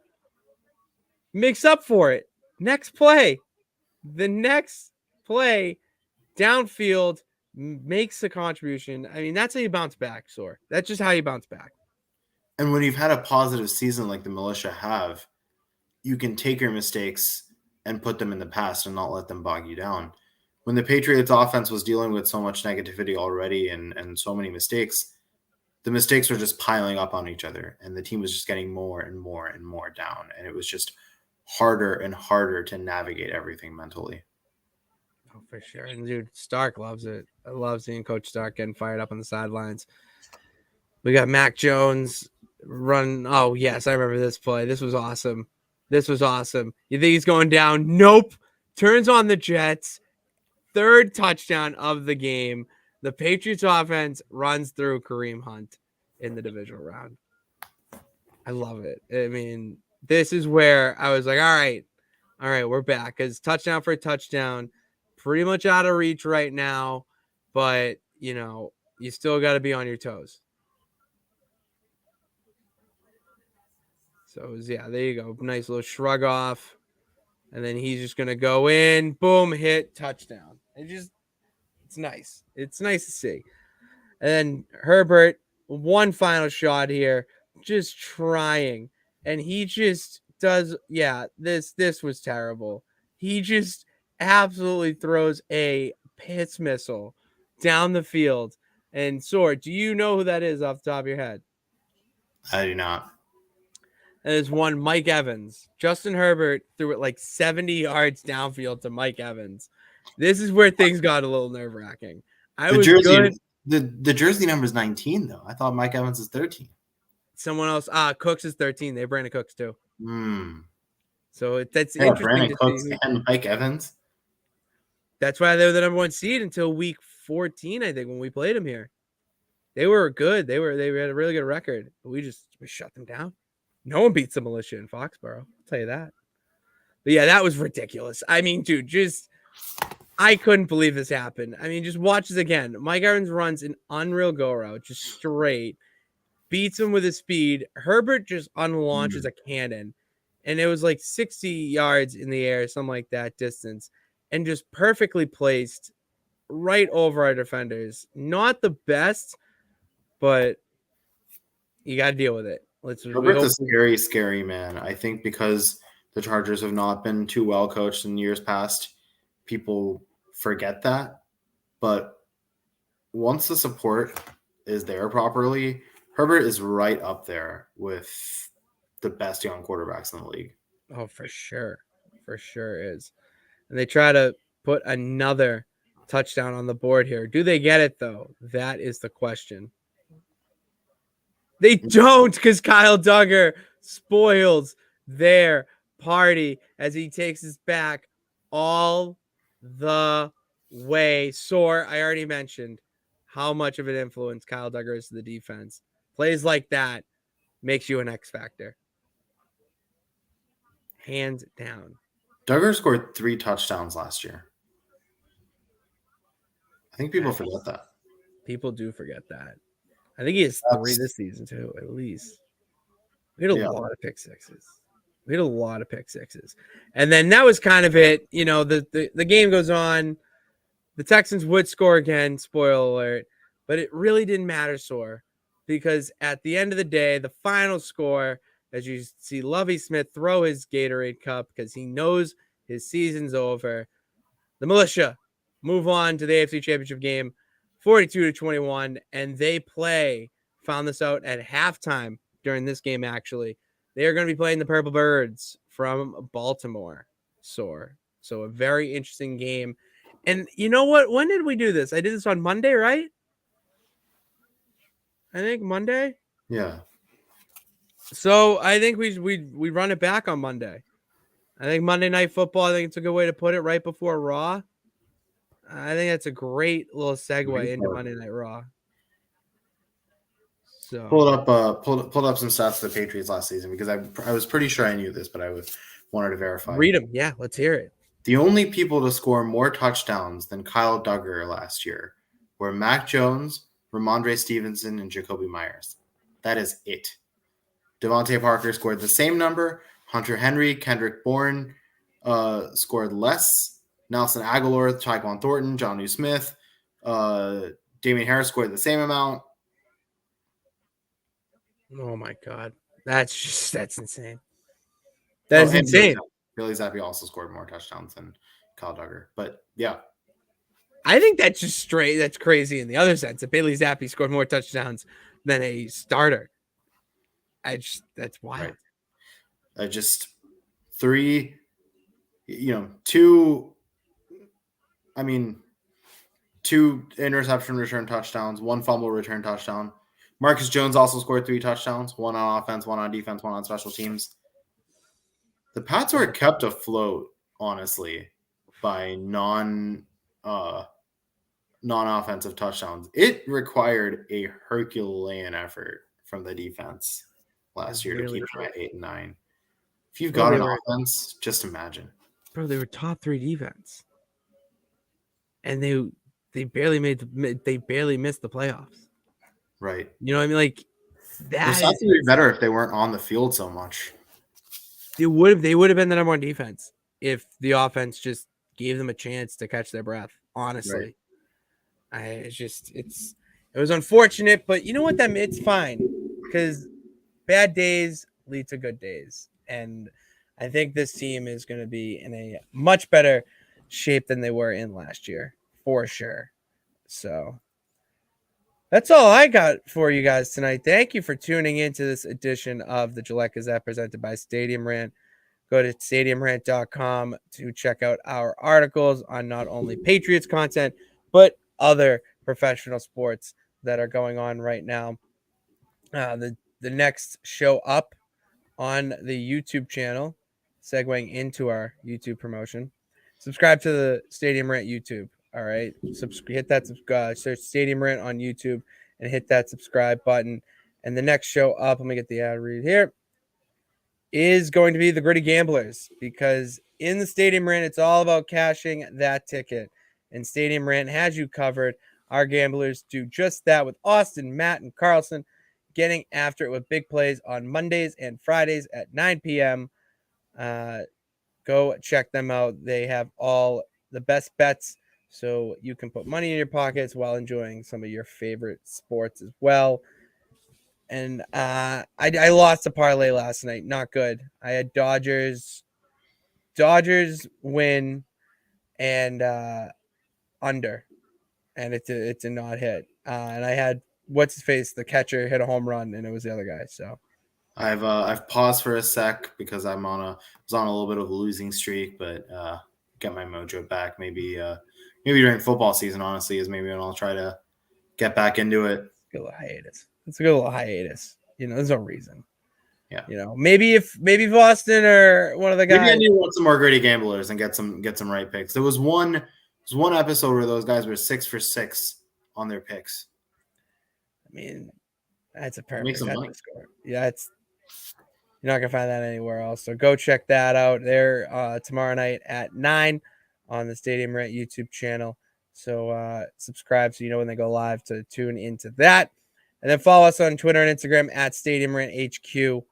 Makes up for it. Next play. The next play downfield makes a contribution. I mean, that's how you bounce back, Sor. That's just how you bounce back. And when you've had a positive season like the Militia have, you can take your mistakes and put them in the past and not let them bog you down. When the Patriots offense was dealing with so much negativity already and so many mistakes, the mistakes were just piling up on each other, and the team was just getting more and more and more down. And it was just harder and harder to navigate everything mentally. Oh, for sure. And dude, Stark loves it. I love seeing Coach Stark getting fired up on the sidelines. We got Mac Jones run. Oh, yes, I remember this play. This was awesome. You think he's going down? Nope. Turns on the Jets. Third touchdown of the game. The Patriots offense runs through Kareem Hunt in the divisional round. I love it. I mean, this is where I was like, all right, we're back. Because touchdown for touchdown, pretty much out of reach right now. but you still got to be on your toes. So there you go. Nice little shrug off. And then he's just going to go in, boom, hit, touchdown. It's nice. It's nice to see. And then Herbert, one final shot here, just trying. And he just does, this was terrible. He just absolutely throws a piss missile down the field. And Sword, do you know who that is off the top of your head? I do not. There's one Mike Evans. Justin Herbert threw it like 70 yards downfield to Mike Evans. This is where things got a little nerve-wracking. The jersey number is 19, though. I thought Mike Evans is 13. Someone else. Cooks is 13. They have Brandon Cooks, too. So that's interesting. Brandon Cooks and Mike Evans. That's why they were the number 1 seed until week 14, I think, when we played them here. They were good. They had a really good record. But we shut them down. No one beats the militia in Foxborough. I'll tell you that. But that was ridiculous. I mean, dude, I couldn't believe this happened. I mean, just watch this again. Mike Evans runs an unreal go route, just straight, beats him with his speed. Herbert just unlaunches a cannon, and it was like 60 yards in the air, something like that distance, and just perfectly placed right over our defenders. Not the best, but you got to deal with it. Herbert's a scary man. I think because the Chargers have not been too well coached in years past, people forget that. But once the support is there properly, Herbert is right up there with the best young quarterbacks in the league. Oh, for sure. For sure is. And they try to put another touchdown on the board here. Do they get it, though? That is the question. They don't, because Kyle Duggar spoils their party as he takes us back all the way. Soar, I already mentioned how much of an influence Kyle Duggar is to the defense. Plays like that makes you an X factor. Hands down. Duggar scored 3 touchdowns last year. I think people forget that. People do forget that. I think he has 3 this season, too, at least. We had a lot of pick sixes. And then that was kind of it. The game goes on. The Texans would score again, spoiler alert. But it really didn't matter, Soar, because at the end of the day, the final score, as you see Lovie Smith throw his Gatorade cup because he knows his season's over, the militia move on to the AFC Championship game, 42-21, and they found this out at halftime during this game, actually. They are going to be playing the Purple Birds from Baltimore, Soar. So a very interesting game. And you know what? When did we do this? I did this on Monday, right? I think Monday. Yeah. So I think we run it back on Monday. I think Monday Night Football, I think it's a good way to put it, right before Raw. I think that's a great little segue into Monday Night Raw. So pulled up some stats of the Patriots last season because I was pretty sure I knew this, but I wanted to verify. Read them. Yeah, let's hear it. The only people to score more touchdowns than Kyle Duggar last year were Mac Jones, Ramondre Stevenson, and Jacoby Myers. That is it. Devontae Parker scored the same number. Hunter Henry, Kendrick Bourne scored less. Nelson Aguilar, Tyquan Thornton, Jonnu Smith, Damian Harris scored the same amount. Oh my God. That's insane. That's insane. Billy Zappi also scored more touchdowns than Kyle Duggar. But yeah. I think that's just straight. That's crazy in the other sense. That Bailey Zappi scored more touchdowns than a starter. That's wild. Right. Just 3, 2 interception return touchdowns, 1 fumble return touchdown. Marcus Jones also scored 3 touchdowns, 1 on offense, 1 on defense, 1 on special teams. The Pats were kept afloat, honestly, by non-offensive touchdowns. It required a Herculean effort from the defense last year to keep them at 8 and 9. If you've got an offense, just imagine. Bro, they were top 3 defense. And they they barely missed the playoffs. Right. You know what I mean? Like This has to be better if they weren't on the field so much. They would have been the number one defense if the offense just gave them a chance to catch their breath. Honestly, it was unfortunate, but you know what? It's fine because bad days lead to good days, and I think this team is going to be in a much better shape than they were in last year, for sure. So that's all I got for you guys tonight. Thank you for tuning into this edition of the Gillette Gazette presented by StadiumRant. Go to StadiumRant.com to check out our articles on not only Patriots content, but other professional sports that are going on right now. The next show up on the YouTube channel, segueing into our YouTube promotion. Subscribe to the Stadium Rant YouTube. All right. Hit that subscribe. Search Stadium Rant on YouTube and hit that subscribe button. And the next show up, let me get the ad read here, is going to be the Gritty Gamblers, because in the Stadium Rant, it's all about cashing that ticket. And Stadium Rant has you covered. Our gamblers do just that with Austin, Matt, and Carlson, getting after it with big plays on Mondays and Fridays at 9 p.m. Go check them out. They have all the best bets, so you can put money in your pockets while enjoying some of your favorite sports as well. And I lost a parlay last night. Not good. I had Dodgers win and under, and it's a not hit. And I had what's his face, the catcher, hit a home run, and it was the other guy. So I've paused for a sec because was on a little bit of a losing streak, but get my mojo back. Maybe during football season, honestly, is maybe when I'll try to get back into it. It's a good little hiatus. You know, there's no reason. Yeah. You know, maybe Boston or one of the guys. Maybe I need to watch some more Gritty Gamblers and get some right picks. There was one episode where those guys were 6 for 6 on their picks. I mean, that's a perfect score. Yeah, you're not gonna find that anywhere else. So go check that out there tomorrow night at 9 on the Stadium Rant YouTube channel. So subscribe so you know when they go live to tune into that. And then follow us on Twitter and Instagram at Stadium Rant HQ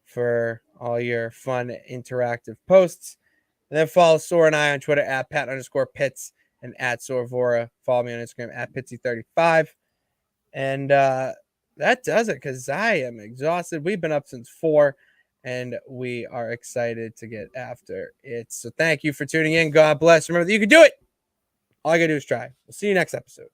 for all your fun interactive posts. And then follow Sora and I on Twitter at Pat_Pitts and at Sorvora. Follow me on Instagram at Pitsy35. And that does it, because I am exhausted. We've been up since 4, and we are excited to get after it. So thank you for tuning in. God bless. Remember that you can do it. All you got to do is try. We'll see you next episode.